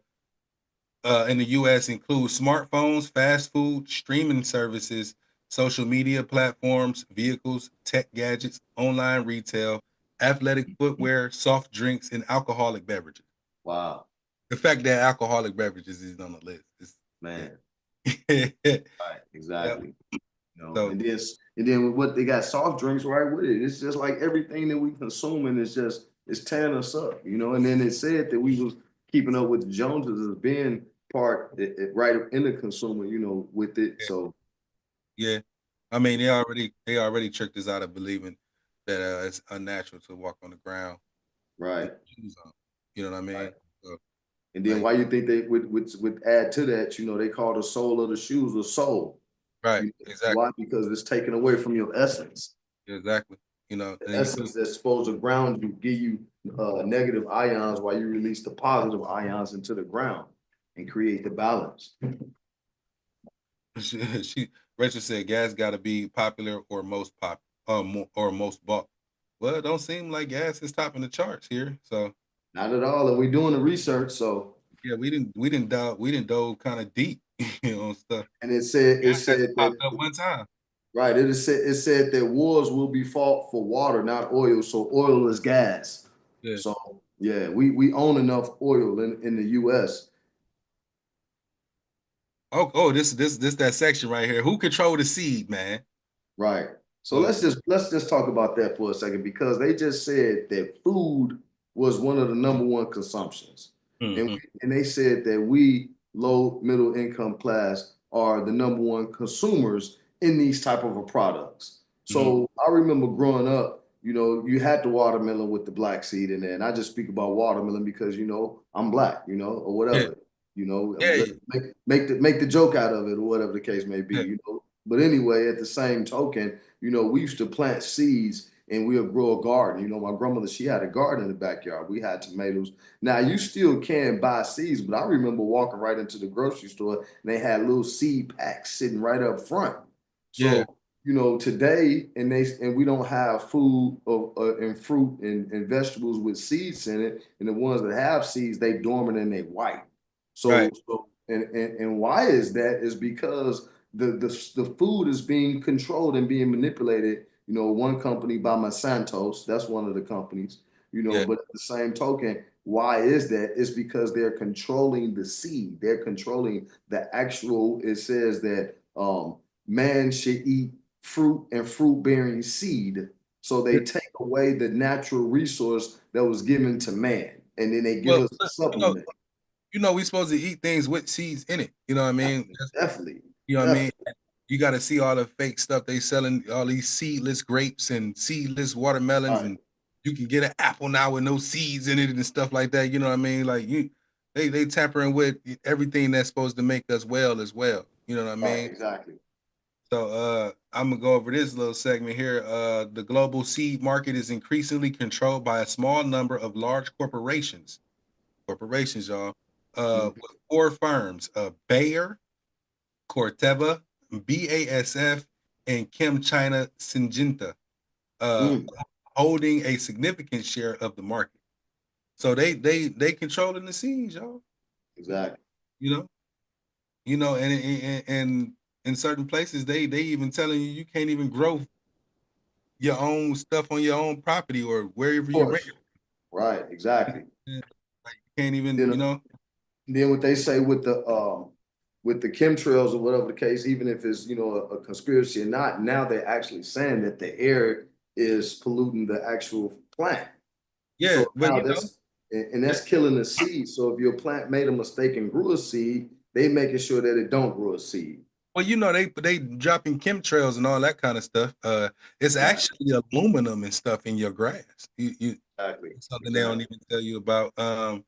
the US include smartphones, fast food, streaming services, social media platforms, vehicles, tech gadgets, online retail, athletic footwear, soft drinks, and alcoholic beverages. Wow, The fact that alcoholic beverages is on the list is man. yeah. Right, Yep. exactly. So And then with what they got soft drinks right with it. It's just like everything that we consuming is just it's tearing us up. And then it said that we was keeping up with the Joneses as being right in the consumer, with it. yeah, So yeah. I mean, they already tricked us out of believing that it's unnatural to walk on the ground with right. shoes on. You know what I mean? Right. So, And then like, why you think they would add to that, they call the sole of the shoes the soul. right, exactly, Why? Because it's taken away from your essence. exactly. You know, The and you essence that's supposed to ground you, give you negative ions while you release the positive ions into the ground and create the balance. she Rachel said gas got to be popular or most or most bought. Well, it don't seem like gas is topping the charts here. So Not at all. And we're doing the research. So, yeah, we didn't dove kind of deep, on stuff. and it Gas said hasn't that popped up one time. right. It said that wars will be fought for water, not oil. So oil is gas. Yeah. So yeah, we own enough oil in the U.S. Oh, this that section right here. Who control the seed, man? Right. So Uh, let's just talk about that for a second because they just said that food was one of the number one consumptions. And mhm, and they said that we low middle income class are the number one consumers in these type of a products. mhm. So I remember growing up, you had the watermelon with the black seed in there. And I just speak about watermelon because, I'm black, or Yeah, whatever. yeah, Make the joke out of it or whatever the case may be, yeah, But anyway, at the same token, we used to plant seeds and we'll grow a garden. My grandmother, she had a garden in the backyard. We had tomatoes. Now you still can buy seeds, but I remember walking right into the grocery store and they had little seed packs sitting right up front. yeah, So, today and we don't have food and fruit and vegetables with seeds in it. And the ones that have seeds, they dormant and they white. right. And why is that? Is because the food is being controlled and being manipulated. One company by Monsanto's, that's one of the companies. Yeah, But at the same token, why is that? It's because they're controlling the seed. They're controlling the actual. It says that man should eat fruit and fruit bearing seed. So they take away the natural resource that was given to man, and then they give well, us a you know, supplement. we supposed to eat things with seeds in it. You know what I mean? Definitely, You know what I mean? definitely. You got to see all the fake stuff they selling, all these seedless grapes and seedless watermelons, Right, and you can get an apple now with no seeds in it and stuff like that. You know what I mean? Like they tampering with everything that's supposed to make us well as well. You know what I right, mean? exactly. So I'm gonna go over this little segment here. The global seed market is increasingly controlled by a small number of large corporations. Corporations, y'all. Mhm. With four firms: Bayer, Corteva, BASF, and Chem China Syngenta, uh, Mm, holding a significant share of the market. So they controlling the seeds, y'all. exactly. You know, and in certain places they even telling you can't even grow your own stuff on your own property or wherever Of you rent. course. Right, exactly. Like you can't even, Then then what they say with the chemtrails or whatever the case, even if it's a conspiracy or not, now they're actually saying that the air is polluting the actual plant. yeah, So but now and that's killing the seed. So if your plant made a mistake and grew a seed, they making sure that it don't grow a seed. well, they dropping chemtrails and all that kind of stuff. It's Exactly. actually aluminum and stuff in your grass. You Exactly. something they don't Exactly. even tell you about.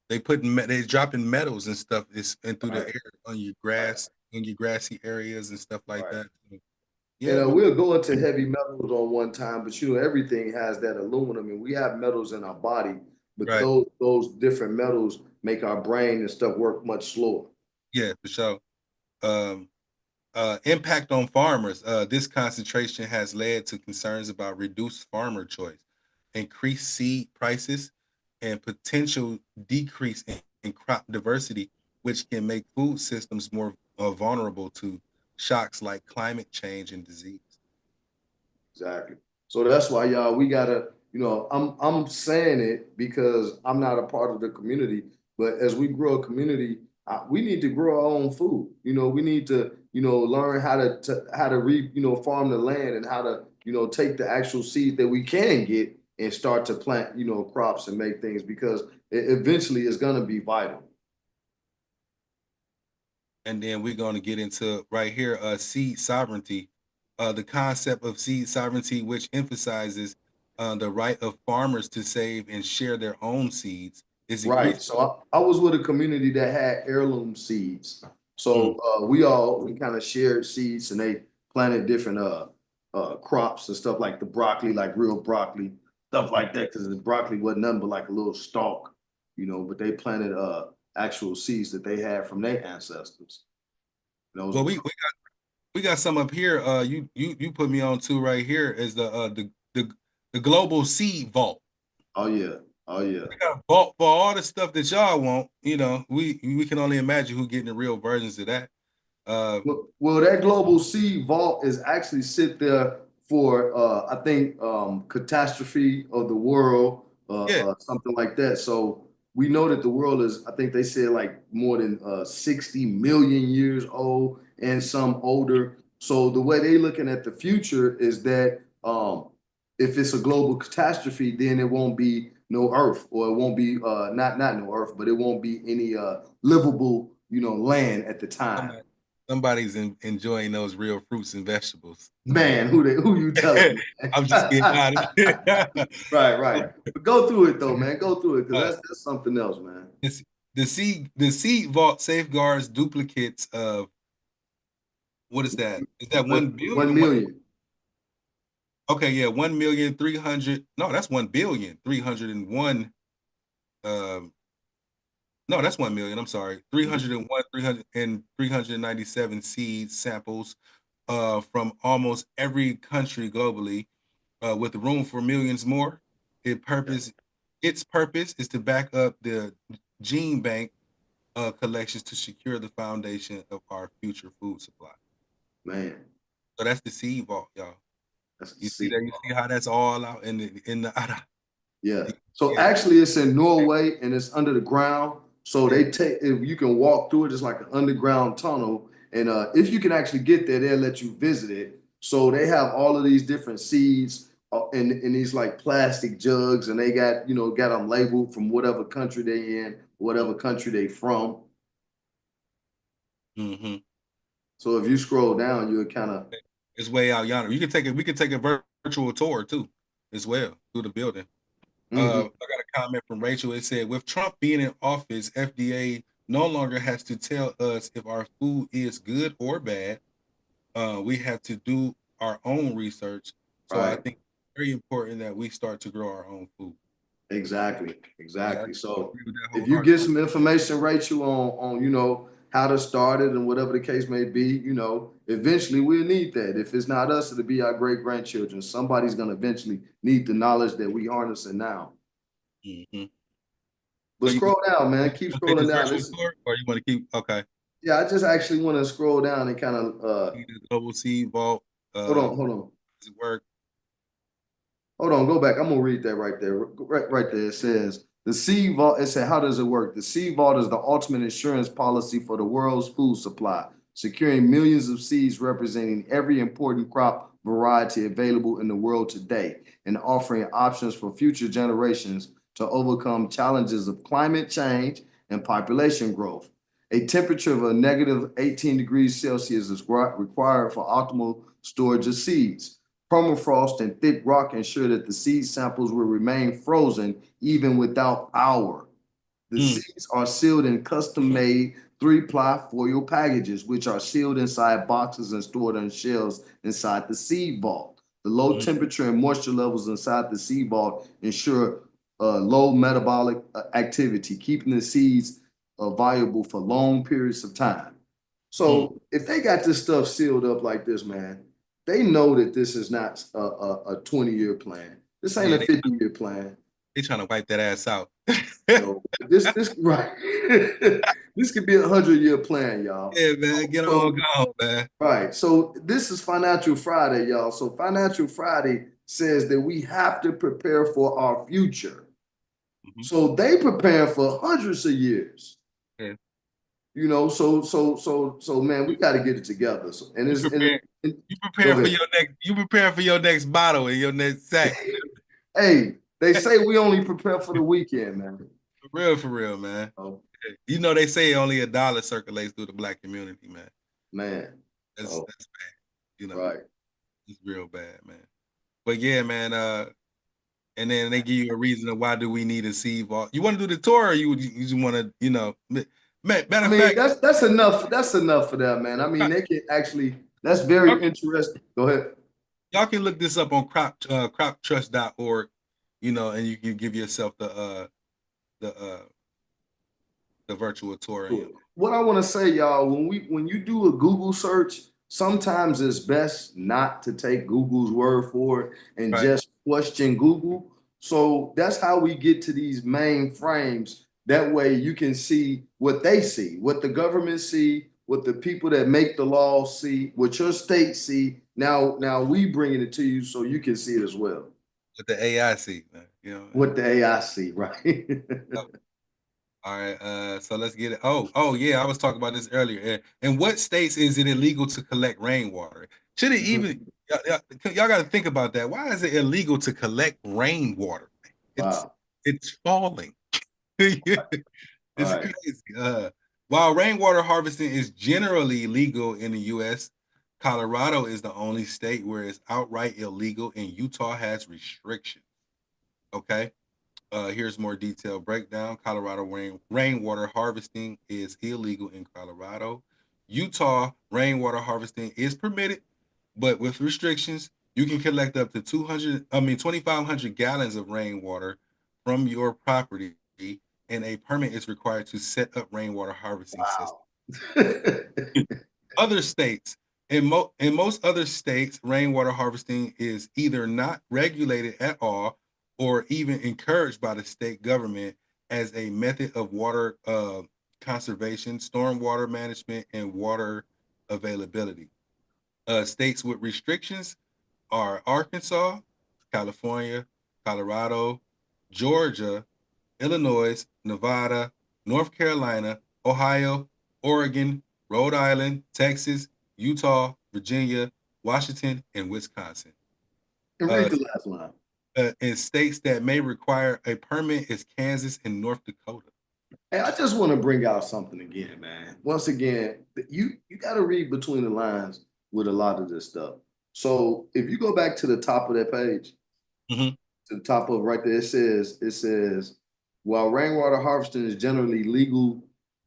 They dropping metals and stuff is and through the Right. air on your Right. grass, in your grassy areas and stuff like Right. that. So, And yeah, man. we'll go into heavy metals on one time, but everything has that aluminum, and we have metals in our body, but Right. those different metals make our brain and stuff work much slower. Yeah, for sure. Um, impact on farmers. This concentration has led to concerns about reduced farmer choice, increased seed prices, and potential decrease in crop diversity, which can make food systems more vulnerable to shocks like climate change and disease. Exactly. So that's why y'all we gotta, I'm saying it because I'm not a part of the community, but as we grow a community, we need to grow our own food. We need to, learn how to farm the land and how to, take the actual seed that we can get and start to plant, crops and make things because eventually it's gonna be vital. And then we're going to get into right here seed sovereignty. The concept of seed sovereignty, which emphasizes the right of farmers to save and share their own seeds, is Right. increasing. So I was with a community that had heirloom seeds. Mm, So we kind of shared seeds and they planted different crops and stuff like the broccoli, like real broccoli, stuff like that, because the broccoli wasn't nothing but like a little stalk, but they planted actual seeds that they had from their ancestors. Those well, were we we got some up here. You put me on too right here is the global seed vault. Oh yeah. Oh yeah. We got a vault for all the stuff that y'all want. You know, we can only imagine who getting the real versions of that. Well, that global seed vault is actually sit there for I think catastrophe of the world, Yeah, something like that. So we know that the world is, I think they said like more than 60 million years old and some older. So the way they looking at the future is that if it's a global catastrophe, then it won't be no Earth, or it won't be not no Earth, but it won't be any livable, land at the time. somebody's enjoying those real fruits and vegetables. Man, who you telling? I'm just getting out of it. Right, right. But go through it though, man. Go through it because that's something else, man. It's, the seed vault safeguards duplicates of what is that? Is that 1 billion? 1 million. Okay, yeah, 1,300,000. No, that's 1,301,000,000. No, that's 1 million. I'm sorry. 301, 300 and 397 seed samples from almost every country globally, with room for millions more. Its purpose is to back up the gene bank collections to secure the foundation of our future food supply. Man, So that's the seed vault, y'all. that's the You see seed that? You vault. see how that's all out in the Yeah. So yeah. actually, it's in Norway and it's under the ground. So they take, if you can walk through it, it's like an underground tunnel. And if you can actually get there, they'll let you visit it. So they have all of these different seeds in these like plastic jugs, and they got them labeled from whatever country they in, whatever country they from. Mm-hmm. So if you scroll down, you'll kind of. It's way out yonder. You can take it. We can take a virtual tour too, as well, through the building. I got a comment from Rachel. It said, with Trump being in office, FDA no longer has to tell us if our food is good or bad. We have to do our own research. So I Right. think it's very important that we start to grow our own food. Exactly. Yeah, I Exactly. So agree with that if you get wholeheartedly. some information, Rachel, on how to start it and whatever the case may be, eventually we'll need that. If it's not us, it'll be our great grandchildren. Somebody's gonna eventually need the knowledge that we harnessing now. Mm-hmm. But So you scroll down, man. Keep want to take scrolling this down. virtual tour, or you want to keep? Okay. Yeah, I just actually want to scroll down and kind of The global seed vault. hold on. Does it work? Hold on, go back. I'm gonna read that right there. Right there. It says the seed vault. It said, how does it work? The seed vault is the ultimate insurance policy for the world's food supply, securing millions of seeds representing every important crop variety available in the world today, and offering options for future generations to overcome challenges of climate change and population growth. A temperature of a negative 18 degrees Celsius is required for optimal storage of seeds. Permafrost and thick rock ensure that the seed samples will remain frozen even without power. The seeds are sealed in custom-made 3-ply foil packages, which are sealed inside boxes and stored on shelves inside the seed vault. The low temperature and moisture levels inside the seed vault ensure low metabolic activity, keeping the seeds viable for long periods of time. So if they got this stuff sealed up like this, man, they know that this is not a 20-year plan. This ain't Yeah, a 50-year plan. they trying to wipe that ass out. So this right. This could be a 100-year plan, y'all. Yeah, man, get on So go, man. right. So this is Financial Friday, y'all. So Financial Friday says that we have to prepare for our future. So they prepare for hundreds of years. Yeah. So man, we got to get it together. So, and You it's prepare, and, you go prepare for ahead. your next. You prepare for your next bottle and your next sack. Hey, they say we only prepare for the weekend, man. For real, man. Oh, You know they say only $1 circulates through the Black community, man. man. That's Oh, bad. You know, right. it's real bad, man. But yeah, man. And then they give you a reason of why do we need a seed vault. You want to do the tour, or you just want to, matter I of mean, fact, that's enough. That's enough for that, man. I mean, they can actually. That's very interesting. Go ahead. y'all can look this up on croptrust.org, and you can give yourself the virtual tour. What I want to say, y'all, when you do a Google search, sometimes it's best not to take Google's word for it and Right. just question Google. So that's how we get to these main frames. That way you can see what they see, what the government see, what the people that make the law see, what your state see. Now we bringing it to you so you can see it as well. With the AIC, man. You know. What the AI see, right? All right. So let's get it. Oh yeah, I was talking about this earlier. In what states is it illegal to collect rainwater? Should it even y'all got to think about that? Why is it illegal to collect rainwater? It's Wow. it's falling. It's Right. crazy. While rainwater harvesting is generally legal in the U.S., Colorado is the only state where it's outright illegal, and Utah has restrictions. Okay. Here's more detailed breakdown. Colorado rainwater harvesting is illegal in Colorado. Utah rainwater harvesting is permitted, but with restrictions. You can collect up to 2,500 gallons of rainwater from your property, and a permit is required to set up rainwater harvesting system. Other states, in most other states, rainwater harvesting is either not regulated at all or even encouraged by the state government as a method of water conservation, stormwater management, and water availability. States with restrictions are Arkansas, California, Colorado, Georgia, Illinois, Nevada, North Carolina, Ohio, Oregon, Rhode Island, Texas, Utah, Virginia, Washington, and Wisconsin. And read the last line. In states that may require a permit is Kansas and North Dakota. Hey, I just want to bring out something again, man. Once again, you got to read between the lines with a lot of this stuff. So if you go back to the top of that page, Mhm. to the top of right there, it says, while rainwater harvesting is generally legal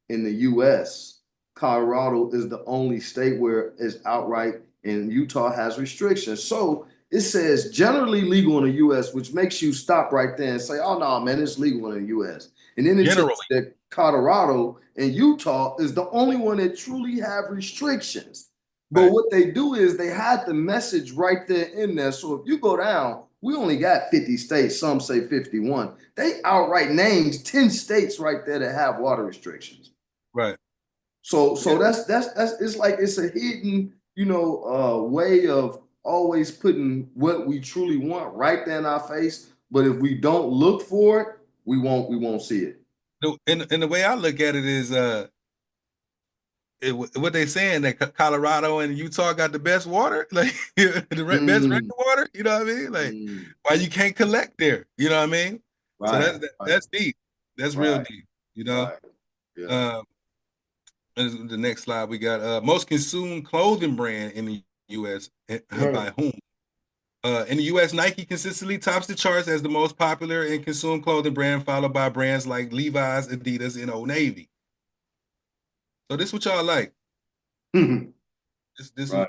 in the U.S., Colorado is the only state where it's outright, and Utah has restrictions. So it says generally legal in the U.S., which makes you stop right there and say, oh, no, man, it's legal in the U.S. And then it tells Generally. you that Colorado and Utah is the only one that truly have restrictions. But Right. what they do is they had the message right there in there. So if you go down, we only got 50 states. Some say 51. They outright named 10 states right there that have water restrictions. Right. So that's it's like it's a hidden, way of always putting what we truly want right there in our face. But if we don't look for it, we won't see it. And the way I look at it is what they saying that Colorado and Utah got the best water, like the best drinking water. You know what I mean? Like why you can't collect there? You know what I mean? Right. So that's deep. That's real deep. You know. Right. Yeah. The next slide we got most consumed clothing brand in the U.S. By whom? In the U.S., Nike consistently tops the charts as the most popular and consumed clothing brand, followed by brands like Levi's, Adidas, and Old Navy. So this what y'all like? This Right.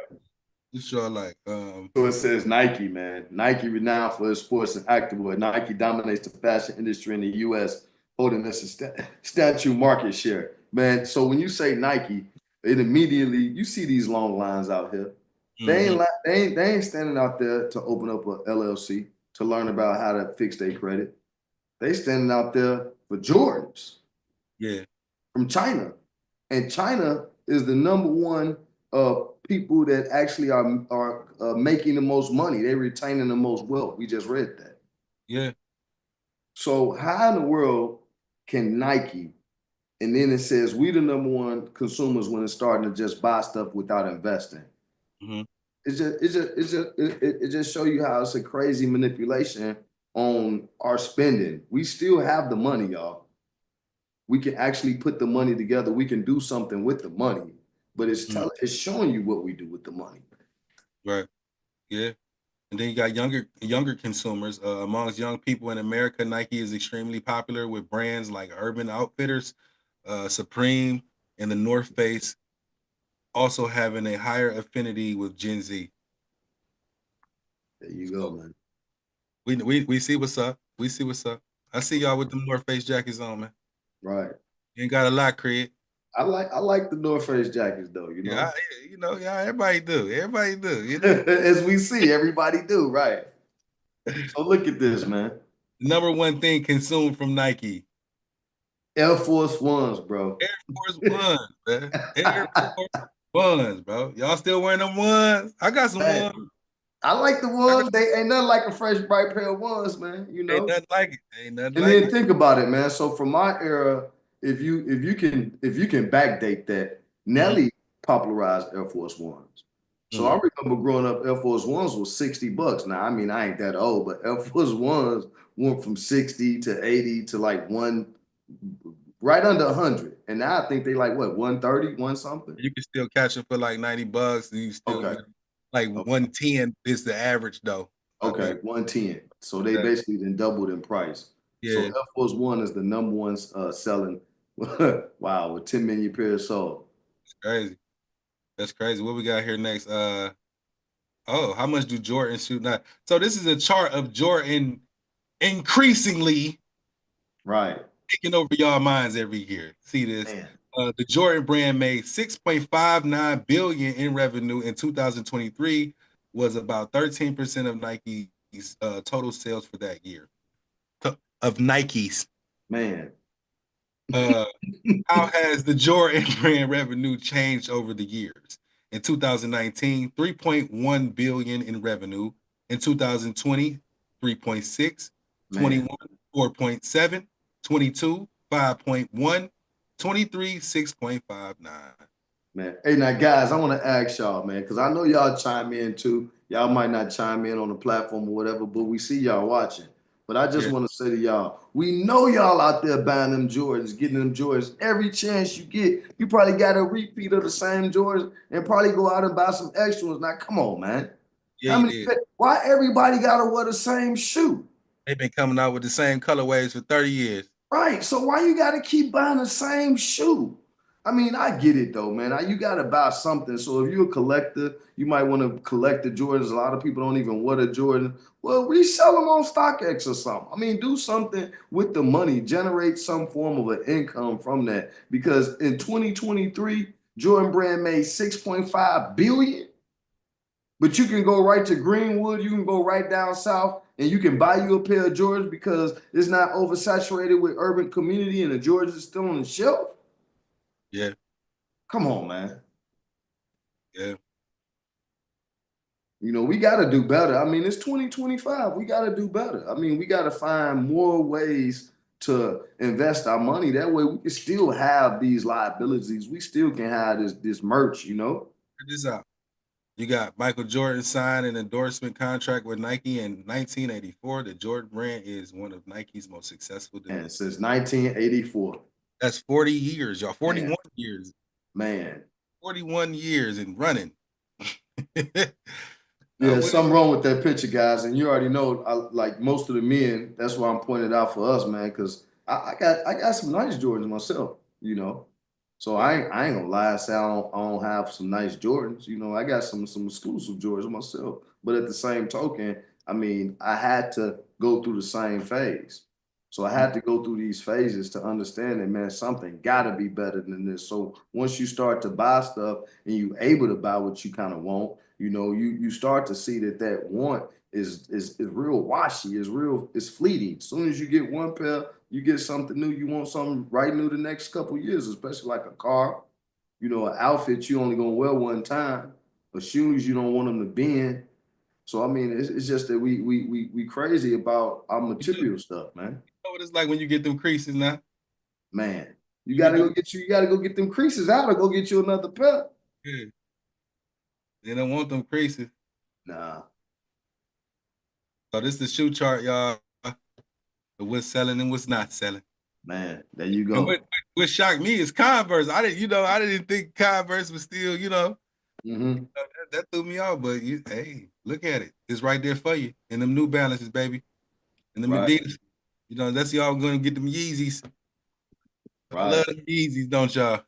This y'all like? So it says Nike, man. Nike, renowned for its sports and activewear. Nike dominates the fashion industry in the U.S., holding a statue market share. Man, so when you say Nike, it immediately you see these long lines out here. They ain't standing out there to open up a LLC to learn about how to fix their credit. They standing out there for Jordans. Yeah. From China. And China is the number one people that actually are making the most money. They're retaining the most wealth. We just read that. Yeah. So how in the world can Nike, and then it says we the number one consumers when it's starting to just buy stuff without investing? Mm-hmm. It just show you how it's a crazy manipulation on our spending. We still have the money, y'all. We can actually put the money together. We can do something with the money, but it's showing you what we do with the money. Right. Yeah. And then you got younger consumers. Amongst young people in America, Nike is extremely popular with brands like Urban Outfitters, Supreme, and the North Face, also having a higher affinity with Gen Z. There you go, man. We see what's up. We see what's up. I see y'all with the North Face jackets on, man. Right. You ain't got a lot, Craig. I like the North Face jackets though, you Yeah, know. yeah, everybody do. Everybody do, As we see, everybody do, right? So look at this, man. Number one thing consumed from Nike. Air Force Ones, bro. Air Force Ones, man. Air Force Ones, bro. Y'all still wearing them ones? I got some Man, ones. I like the ones. They ain't nothing like a fresh, bright pair of ones, man. You Ain't know. nothing like it. Ain't nothing And like then it. think about it, man. So from my era, if you can backdate that, Mhm, Nelly popularized Air Force Ones. So I mhm. remember growing up, Air Force Ones was $60. Now, I mean, I ain't that old, but Air Force Ones went from 60 to 80 to like right under 100. And now I think they like what, 130, one something? You can still catch them for like $90. And you still, Okay. like Okay. 110 is the average though. I Okay, think. 110. So they Yeah. basically then doubled in price. So Yeah, Air Force One is the number one selling. Wow, with 10 million pairs sold. it's crazy. That's crazy. What we got here next? Oh, how much do Jordan shoot now? So this is a chart of Jordan increasingly Right. taking over y'all minds every year. See this? Man, The Jordan brand made 6.59 billion in revenue in 2023, was about 13% of Nike's total sales for that year. Of Nike's. man. Uh, how has the Jordan brand revenue changed over the years? In 2019, 3.1 billion in revenue. In 2020, 3.6, Man. 4.7, 5.1, 6.59. Man. Hey, now, guys, I want to ask y'all, man, because I know y'all chime in too. Y'all might not chime in on the platform or whatever, but we see y'all watching. But I just Yeah, want to say to y'all, we know y'all out there buying them Jordans, getting them Jordans every chance you get. You probably got a repeat of the same Jordans and probably go out and buy some extra ones. Now, come on, man. yeah, you did. Why everybody got to wear the same shoe? They've been coming out with the same colorways for 30 years. Right. So why you got to keep buying the same shoe? I mean, I get it though, man. You got to buy something. So if you're a collector, you might want to collect the Jordans. A lot of people don't even wear the Jordan. Well, resell them on StockX or something. I mean, do something with the money. Generate some form of an income from that. Because in 2023, Jordan Brand made 6.5 billion. But you can go right to Greenwood, you can go right down south, and you can buy you a pair of Jordans because it's not oversaturated with urban community and the Jordans is still on the shelf. Yeah, Come on, man. yeah. You know, we got to do better. I mean, it's 2025. We got to do better. I mean, we got to find more ways to invest our money. That way we can still have these liabilities. We still can have this merch, you know? Check this out. You got Michael Jordan signed an endorsement contract with Nike in 1984. The Jordan brand is one of Nike's most successful And divisions. since 1984, That's 40 years, y'all. 41 man, years. man. 41 years and running. Yeah, What something wrong with that picture, guys. And you already know, like most of the men, that's why I'm pointing it out for us, man, because I got some nice Jordans myself, you know. So I ain't gonna lie, say I don't have some nice Jordans. You know, I got some exclusive Jordans myself. But at the same token, I mean, I had to go through the same phase. So I had to go through these phases to understand that, man, something gotta be better than this. So once you start to buy stuff and you able to buy what you kind of want, you know, you start to see that want is real washy, is real, is fleeting. As soon as you get one pair, you get something new. You want something right new the next couple of years, especially like a car, you know, an outfit you only gonna wear one time, or shoes you don't want them to bend. So I mean, it's just that we crazy about our you material stuff, man. know what it's like when you get them creases now? Man, you You get gotta them, go get you gotta go get them creases out or go get you another pair. yeah, they don't want them creases. Nah, So this is the shoe chart, y'all. Of what's selling and what's not selling. man, there you And go. what shocked me is Converse. I didn't think Converse was still, Hmm. that threw me off. But hey, look at it. It's right there for you. And them New Balances, baby. And them Right, Adidas. That's y'all gonna get them Yeezys. I right. love them Yeezys, don't y'all?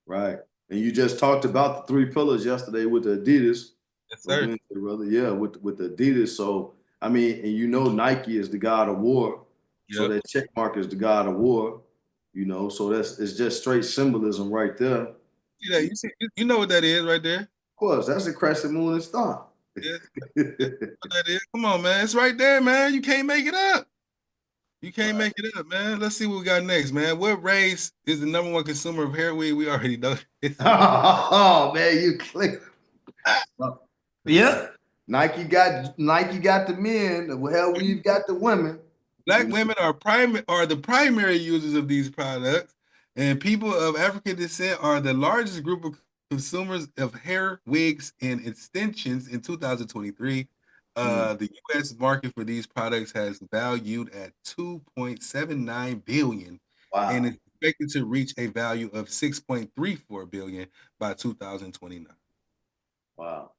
Right. And you just talked about the three pillars yesterday with the Adidas, Yes, or sir. Wednesday, brother. Yeah, with the Adidas. So I mean, and you know Nike is the God of war. So Yep. that check mark is the God of war. You know, so it's just straight symbolism right there. Of See that? You know what that is right there. course, that's a crescent moon and star. Yeah, what that is. Come on, man. It's right there, man. You can't make it up. You can't make it up, man. Let's see what we got next, man. What race is the #1 consumer of hair weave? We already know this. Oh man, you click. Yeah. Nike got the men. Well, we've got the women. Black women are the primary users of these products, and people of African descent are the largest group of consumers of hair wigs and extensions in 2023. The U.S. market for these products has valued at $2.79 billion, Wow. and is expected to reach a value of $6.34 billion by 2029. Wow.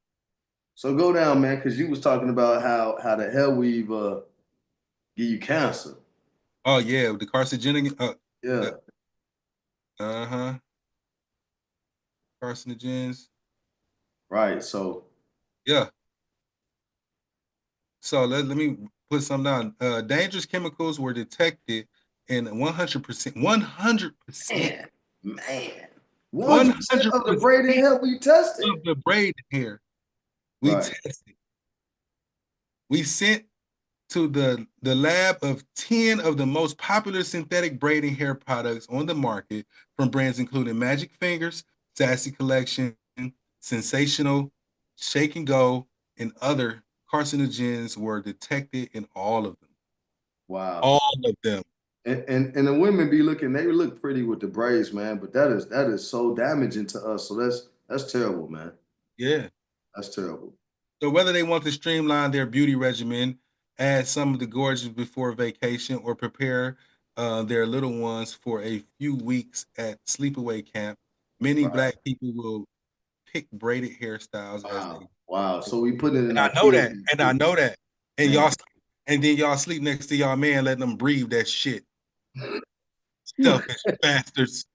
So go down, man, because you was talking about how the hair weave give you cancer. Oh yeah, the carcinogenic. Yeah. Carcinogens. Right. So Yeah. So let me put some down. Dangerous chemicals were detected in 100%. 100%. man, 100% of the braided hair we tested. Of the braided hair we tested. We sent to the lab of 10 of the most popular synthetic braiding hair products on the market from brands including Magic Fingers, Sassy Collection, Sensational, Shake and Go, and other carcinogens were detected in all of them. Wow. All of them. And the women be looking, they look pretty with the braids, man. But that is so damaging to us. So that's terrible, man. Yeah. That's terrible. So whether they want to streamline their beauty regimen, add some of the gorgeous before vacation, or prepare their little ones for a few weeks at sleepaway camp, many Black people will pick braided hairstyles as they. Wow. So we put it in And our I know kids. that. And I know that. And then y'all sleep next to y'all man, letting them breathe that shit. Selfish bastards.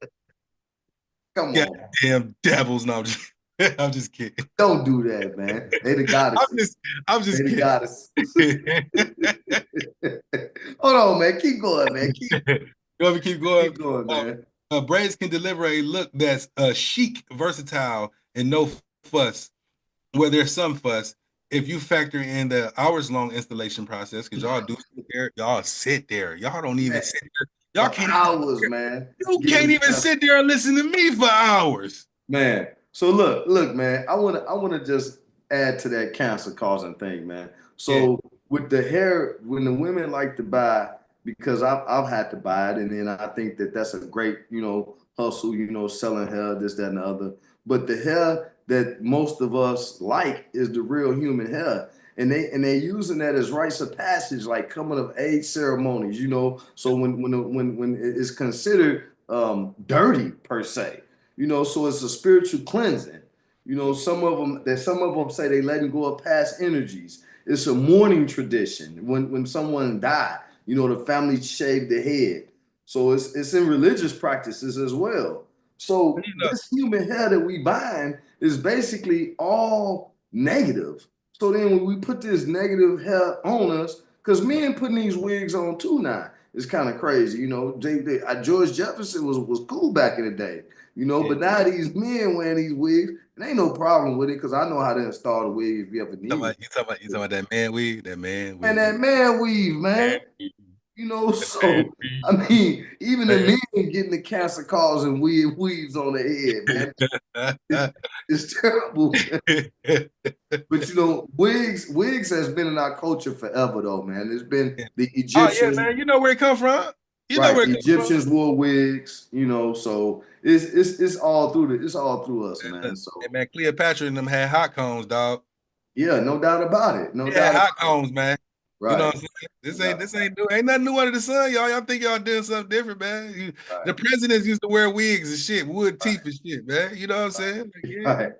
Come on. Goddamn devils. No, I'm just kidding. Don't do that, man. They the goddesses. I'm just they the kidding. goddesses. Hold on, man. Keep going, man. You want me to keep going? Keep going, man. Braids can deliver a look that's chic, versatile, and no fuss. Well, there's some fuss if you factor in the hours-long installation process, because y'all do sit there. Y'all sit there. Y'all don't even sit there. Y'all For can't hours, man. You can't even sit there and listen to me for hours. Man. So look, man. I wanna just add to that cancer causing thing, man. So with the hair, when the women like to buy, because I've had to buy it, and then I think that's a great, hustle, selling hair, this, that, and the other. But the hair that most of us like is the real human hair. And they're using that as rites of passage, like coming of age ceremonies, So when it's considered dirty per se, so it's a spiritual cleansing. Some of them say they letting go of past energies. It's a mourning tradition. When someone died, the family shaved their head. So it's in religious practices as well. So this human hair that we buying is basically all negative. So then when we put this negative hair on us, because men putting these wigs on too now, it's kind of crazy. George Jefferson was cool back in the day, but now these men wearing these wigs, and ain't no problem with it because I know how to install the wig if you ever need it. You talking about that man weave? That man weave. And that man weave, man. So I mean, even the men getting the cancer causing weaves on their head, man. It's terrible. But wigs has been in our culture forever, though, man. It's been the Egyptians. Oh yeah, man. You know where it come from. The Egyptians wore wigs, so it's all through us, man. So man, Cleopatra and them had hot combs, dog. Yeah, no doubt about it. No doubt. Hot combs, man. Right. You know what I'm saying? This ain't new. Ain't nothing new under the sun, y'all. Y'all think y'all doing something different, man. The presidents used to wear wigs and shit, wood teeth and shit, man. You know what I'm saying? Right.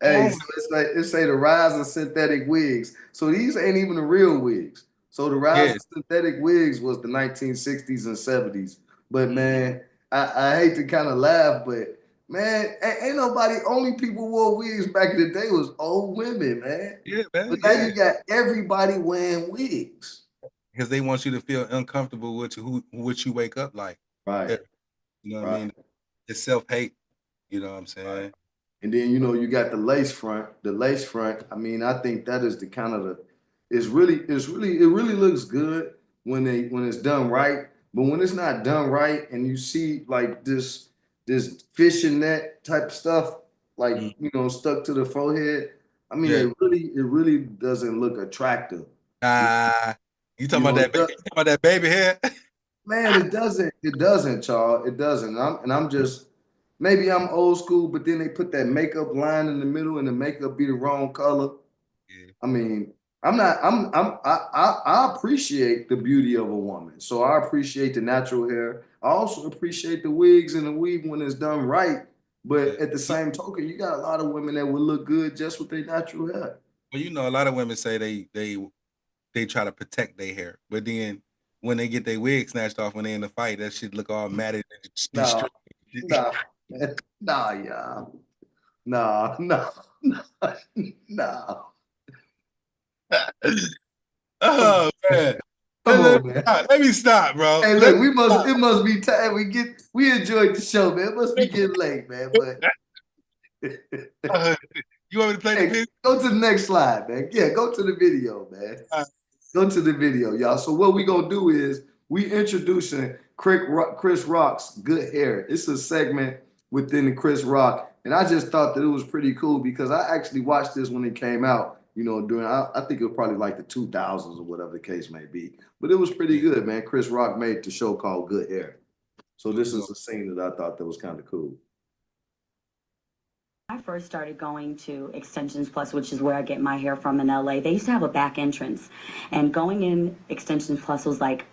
Hey, so it's say the rise of synthetic wigs. So these ain't even the real wigs. So the rise of synthetic wigs was the 1960s and 70s. But man, I hate to kind of laugh, but man, ain't nobody. Only people wore wigs back in the day was old women, man. Yeah, man. But now you got everybody wearing wigs because they want you to feel uncomfortable with what you wake up like. Right. You know what I Right. mean? It's self-hate. You know what I'm saying? And then, you know, you got the lace front. The lace front, I mean, I think that is the kind of it really looks good when it's done right. But when it's not done right and you see like this fishing net type stuff, like, Mm. you know, stuck to the forehead, I mean, Yeah. it really doesn't look attractive. You You talking about know, that? You talking about that baby hair? man, it doesn't, Charles. It doesn't. I'm just maybe I'm old school, but then they put that makeup line in the middle and the makeup be the wrong color. Yeah. I mean, I'm not. I appreciate the beauty of a woman, so I appreciate the natural hair. I also appreciate the wigs and the weave when it's done right. Yeah. But at the same token, you got a lot of women that would look good just with their natural hair. Well, you know, a lot of women say they try to protect their hair, but then when they get their wig snatched off when they in the fight, that shit look all matted and Nah, destroyed. nah, nah, yeah, nah, nah, nah, nah. Come Oh man. come on, man. Let me stop, bro. Hey, Let look, me stop. it must be time. We enjoyed the show, man. It must be getting late, man. But You want me to play the hey, picture? go to the next slide, man. Yeah, go to the video, man. Go to the video, y'all. So what we gonna do is we introducing Chris Rock's Good Hair. It's a segment within the Chris Rock, and I just thought that it was pretty cool because I actually watched this when it came out. You know, during I think it was probably like the 2000s or whatever the case may be. But it was pretty good, man. Chris Rock made the show called Good Hair. So this is a scene that I thought that was kind of cool. I first started going to Extensions Plus, which is where I get my hair from in LA. They used to have a back entrance, and going in Extensions Plus was like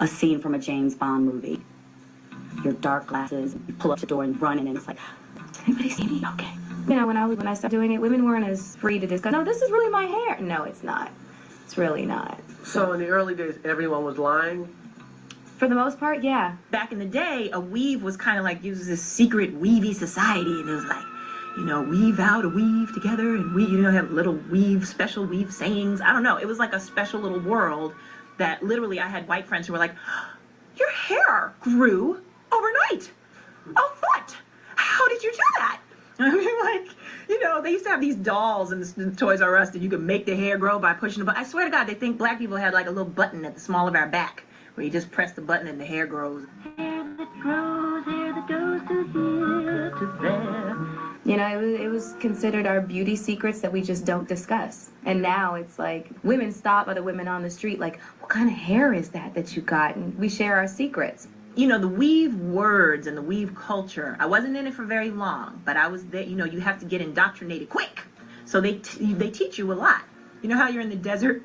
a scene from a James Bond movie. Your dark glasses, you pull up the door and run in, and it's like, did anybody see me? Okay. You know, when I started doing it, women weren't as free to discuss. No, this is really my hair. No, it's not. It's really not. So in the early days, everyone was lying? For the most part, yeah. Back in the day, a weave was kind of like, it was this secret weavy society, and it was like, you know, we vow to weave together, and we, you know, have little weave, special weave sayings. I don't know. It was like a special little world that literally I had white friends who were like, your hair grew overnight. Oh, what? How did you do that? I mean, like, you know, they used to have these dolls in the Toys R Us that you could make the hair grow by pushing the button. I swear to God, they think black people had like a little button at the small of our back where you just press the button and the hair grows. Hair that grows, hair that goes to here, to there. You know, it was considered our beauty secrets that we just don't discuss. And now it's like women stop other women on the street like, what kind of hair is that you got? And we share our secrets. You know, the weave words and the weave culture, I wasn't in it for very long, but I was there. You know, you have to get indoctrinated quick. So they teach you a lot. You know how you're in the desert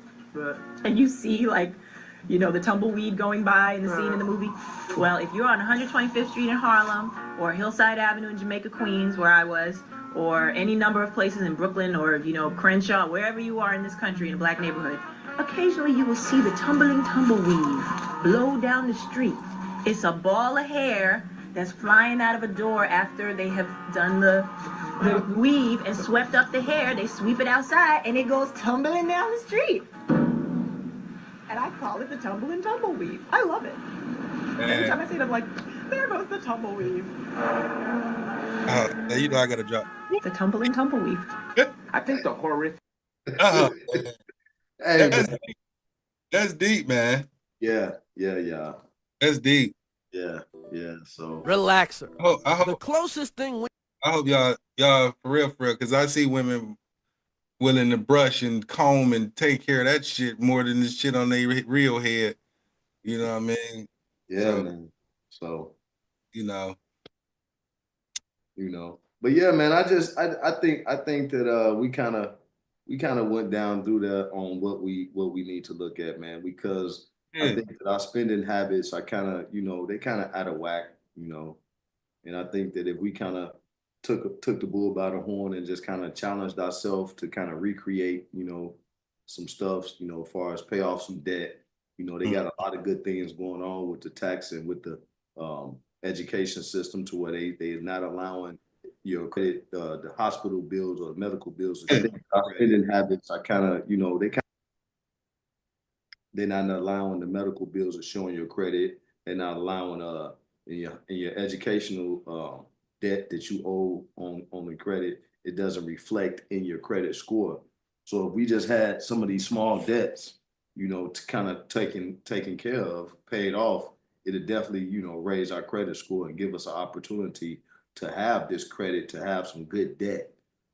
and you see like, you know, the tumbleweed going by in the scene in the movie? Well, if you're on 125th Street in Harlem or Hillside Avenue in Jamaica, Queens, where I was, or any number of places in Brooklyn or, you know, Crenshaw, wherever you are in this country in a black neighborhood, occasionally you will see the tumbling tumbleweed blow down the street. It's a ball of hair that's flying out of a door after they have done the weave and swept up the hair. They sweep it outside and it goes tumbling down the street. And I call it the tumble and tumbleweave. I love it. Every time I see it, I'm like, there goes the tumbleweave. You know I gotta drop. The tumble and tumbleweave. I think the horrific. Hey, That's deep, man. yeah. That's deep. Yeah. So Relaxer. I The hope closest thing we y'all for real, because I see women willing to brush and comb and take care of that shit more than the shit on their real head. You know what I mean? yeah, So, man. So you know. But yeah, man, I think that we kind of went down through that on what we need to look at, man, because I think that our spending habits are kind of, they kind of out of whack, and I think that if we kind of took the bull by the horn and just kind of challenged ourselves to kind of recreate, some stuff, as far as pay off some debt, they got a lot of good things going on with the tax and with the education system to where they're not allowing your credit, the hospital bills or the medical bills. Our spending habits are kind of, they're not allowing the medical bills of showing your credit. They're not allowing in your educational debt that you owe on the credit, it doesn't reflect in your credit score. So if we just had some of these small debts, you know, to kind of taken care of, paid off, it'd definitely, you know, raise our credit score and give us an opportunity to have this credit, to have some good debt,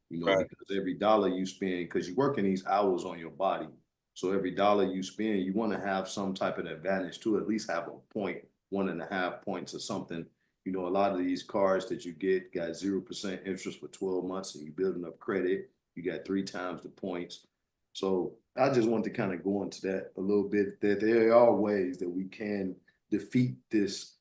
you know, Right. because every dollar you spend, because you're working these hours on your body. So every dollar you spend, you want to have some type of advantage to at least have a point, 1.5 points or something. You know, a lot of these cars that you get got 0% interest for 12 months and you're building up credit. You got 3 times the points. So I just want to kind of go into that a little bit, that there are ways that we can defeat this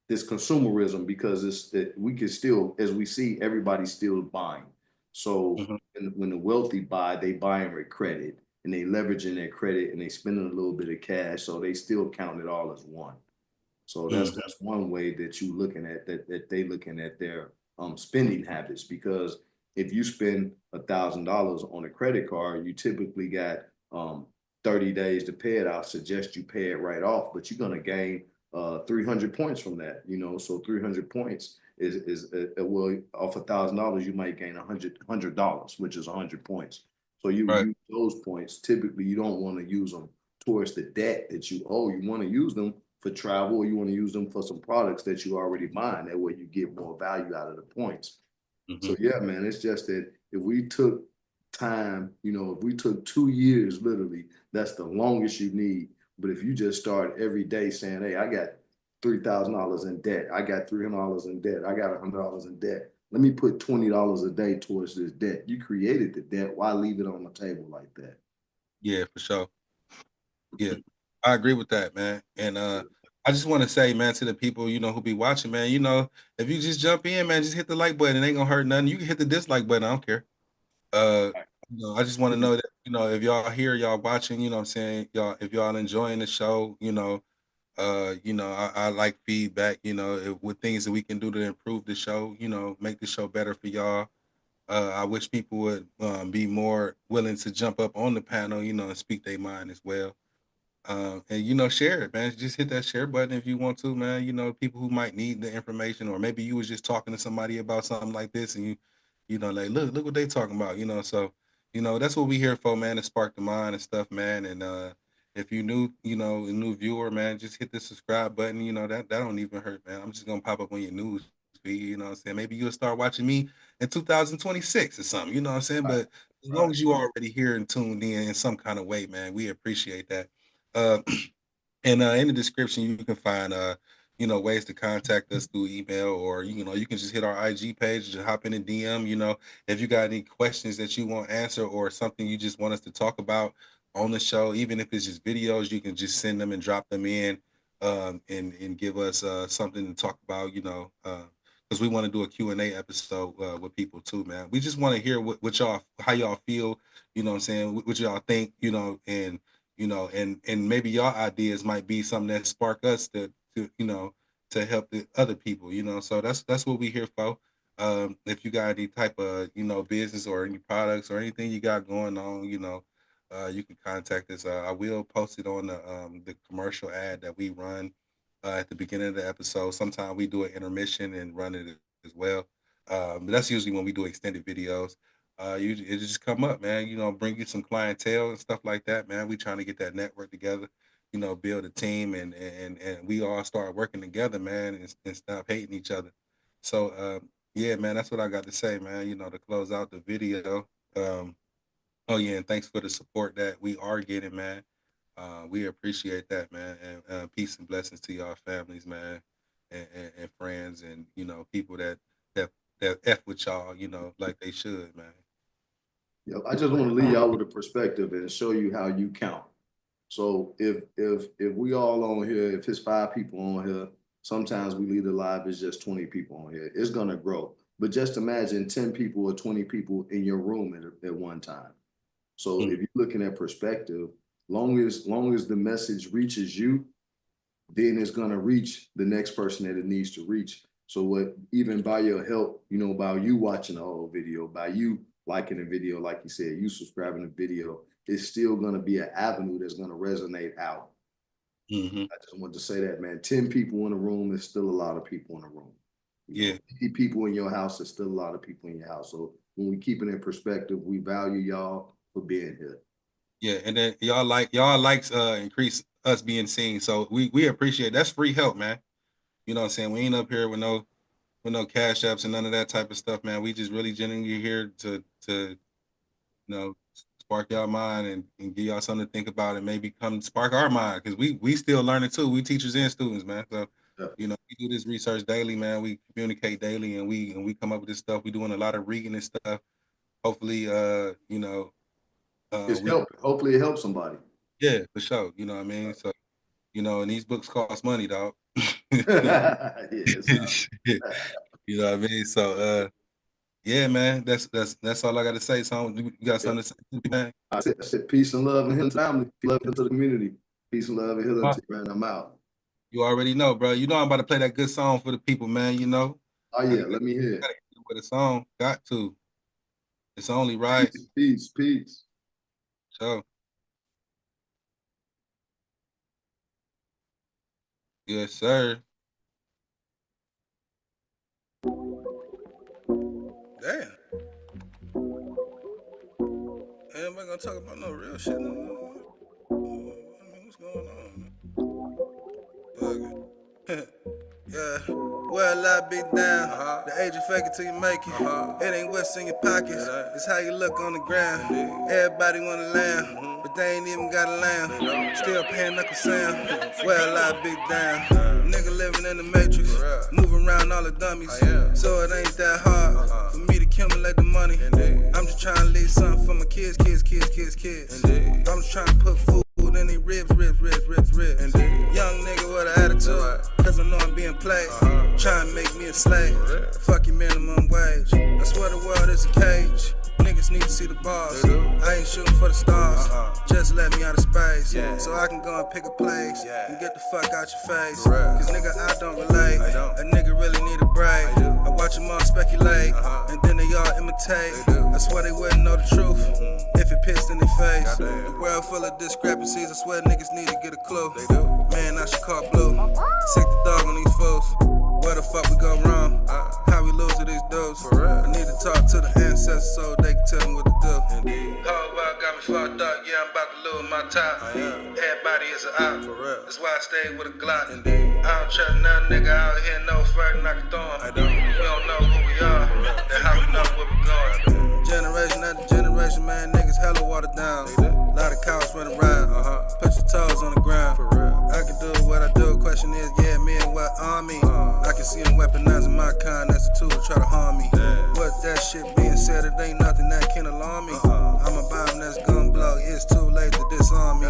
consumerism, because it's that we can still, as we see, everybody's still buying. So Mhm. when the wealthy buy, they buying with credit and they leveraging their credit and they spending a little bit of cash, so they still count it all as one. So Mhm. that's one way that you looking at that they looking at their spending habits, because if you spend $1,000 on a credit card, you typically got 30 days to pay it. I'll suggest you pay it right off, but you're gonna gain 300 points from that. You know, so 300 points is well, off $1,000 you might gain $100, which is 100 points. So you Right. use those points. Typically, you don't want to use them towards the debt that you owe. You want to use them for travel, or you want to use them for some products that you already buying. That way you get more value out of the points. Mhm. So yeah, man, it's just that if we took time, you know, if we took 2 years, literally, that's the longest you need. But if you just start every day saying, hey, I got $3,000 in debt, I got $300 in debt, I got $100 in debt. Let me put $20 a day towards this debt. You created the debt. Why leave it on the table like that? Yeah, for sure. Yeah, I agree with that, man. And I just want to say, man, to the people, who be watching, man, if you just jump in, man, just hit the like button. It ain't gonna hurt nothing. You can hit the dislike button. I don't care. Uh, I just want to know that, if y'all here, y'all watching, what I'm saying, y'all, if y'all enjoying the show, I like feedback, with things that we can do to improve the show, make the show better for y'all. I wish people would be more willing to jump up on the panel, and speak their mind as well. And share it, man. Just hit that share button if you want to, man. People who might need the information, or maybe you was just talking to somebody about something like this, and like, look what they talking about, So, that's what we here for, man, to spark the mind and stuff, man. And if you new, a new viewer, man, just hit the subscribe button. That don't even hurt, man. I'm just gonna pop up on your news feed. You know what I'm saying? Maybe you'll start watching me in 2026 or something. You know what I'm saying? Right, But as long right. as you already here and tuned in some kind of way, man, we appreciate that. Uh, and in the description, you can find ways to contact us through email, or you can just hit our IG page, just hop in a DM. If you got any questions that you want answer, or something you just want us to talk about on the show, even if it's just videos, you can just send them and drop them in, and give us something to talk about. Because we want to do a Q&A episode with people too, man. We just want to hear what y'all, how y'all feel. You know what I'm saying? What y'all think? And and maybe your ideas might be something that spark us to help the other people. So that's what we here for. If you got any type of business or any products or anything you got going on, you can contact us. I will post it on the commercial ad that we run at the beginning of the episode. Sometimes we do an intermission and run it as well. But that's usually when we do extended videos. It just come up, man. Bring you some clientele and stuff like that, man. We trying to get that network together, build a team, and we all start working together, man, and stop hating each other. So, yeah, man, that's what I got to say, man. To close out the video. Um, oh yeah, and thanks for the support that we are getting, man. We appreciate that, man. And peace and blessings to y'all families, man, and friends, and people that that f with y'all, like they should, man. I just want to leave y'all with a perspective and show you how you count. So if we all on here, if it's 5 people on here, sometimes we leave it live, it's just 20 people on here. It's gonna grow. But just imagine 10 people or 20 people in your room at one time. So Mm. if you're looking at perspective, long as the message reaches you, then it's gonna reach the next person that it needs to reach. So what, even by your help, by you watching the whole video, by you liking the video, like you said, you subscribing the video, it's still gonna be an avenue that's gonna resonate out. Mm-hmm. I just want to say that, man. 10 people in a room is still a lot of people in a room. Yeah. 50 people in your house is still a lot of people in your house. So when we keep it in perspective, we value y'all for being here. Yeah, and then y'all likes increase us being seen. So we appreciate that's free help, man. You know what I'm saying? We ain't up here with no cash apps and none of that type of stuff, man. We just really genuinely here to spark y'all mind and give y'all something to think about and maybe come spark our mind because we still learning too. We teachers and students, man. So we do this research daily, man. We communicate daily and we come up with this stuff. We doing a lot of reading and stuff. Hopefully, It's helping. Hopefully it helps somebody. Yeah, for sure. You know what I mean? So, and these books cost money, dog. Yes. You know what I mean? So yeah, man, that's all I gotta say. So you got something to say, man? I said peace and love and healing to the family. Love into the community. Peace and love and healing to man. I'm out. You already know, bro. You know I'm about to play that good song for the people, man. You know. Oh yeah, let me hear it. With a song, got to. It's only right. Peace. So. Yes, sir. Damn. Ain't nobody gonna talk about no real shit no more. I mean, what's going on? Fuck it. Yeah. Well, I be down. The age of fake it till you make it. It ain't what's in your pockets. It's how you look on the ground. Everybody wanna lamb, but they ain't even got a lamb. Still paying knuckle sound. Well, I be down. Nigga living in the matrix, moving around all the dummies. So it ain't that hard for me to accumulate the money. I'm just trying to leave something for my kids. I'm just trying to put food in their ribs. Young nigga with an attitude, cause I know I'm being played. Trying to make me a slave. Fuck your minimum wage. I swear the world is a cage. Niggas need to see the bars. I ain't shooting for the stars. Just let me out of space. So I can go and pick a place and get the fuck out your face. Cause nigga, I don't relate. A nigga really need a break. I watch them all speculate and then they all imitate. I swear they wouldn't know the truth if it pissed in their face. The world full of discrepancies. I swear niggas need to get a clue. Man, I should call Blue. Sick the dog on these fools. Where the fuck we go wrong? How we lose to these dudes? I need to talk to the ancestors so they can tell me what to do. Whole world got me fucked up, yeah, I'm about to lose my top. Everybody is an op. That's why I stay with a Glock. I don't trust none nigga out here no further than I can throw him. We don't know who we are, that's how we know where we going. Generation after generation, man, niggas hella watered down. A lot of cows running around. Put your toes on the ground. I can do what I do. Question is, yeah, me and what army? I can see them weaponizing my kind. That's the tool to try to harm me. With that shit being said, it ain't nothing that can alarm me. I'm a bomb that's gun blow. It's too late to disarm me.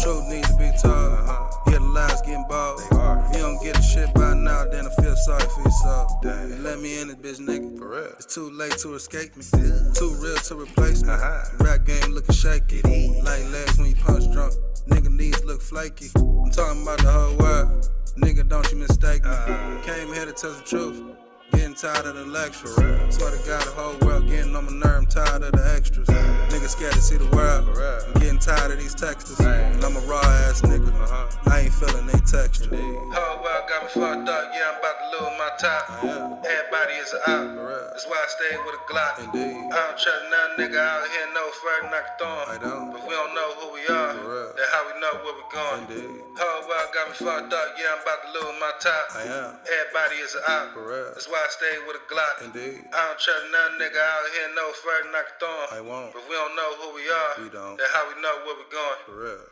Truth needs to be told. Yeah, the lies getting bold. If you don't get the shit by now, then I feel sorry for yourself. And let me in this bitch, nigga. For real. It's too late to escape me. Too real to replace me. Rap game looking shaky. Like legs when you punch drunk. Nigga knees look flaky. I'm talking about the whole world. Nigga, don't you mistake me. Came here to tell the truth. Getting tired of the lectures. Swear to God, the whole world getting on my nerve. I'm tired of the extras. Niggas scared to see the world. I'm getting tired of these textures. And I'm a raw ass nigga. I ain't feeling they texture. Whole world got me fucked up. Yeah, I'm about to lose my top. Everybody is an op. That's why I stay with a Glock. I don't trust none nigga out here no further than I can throw him. But we don't know who we are. That's how we know where we going. Whole world got me fucked up. Yeah, I'm about to lose my top. Everybody is an op. That's why I stay with a Glock. I don't trust none nigga out here no further than I can throw him. But we don't know who we are. That's how we know where we going.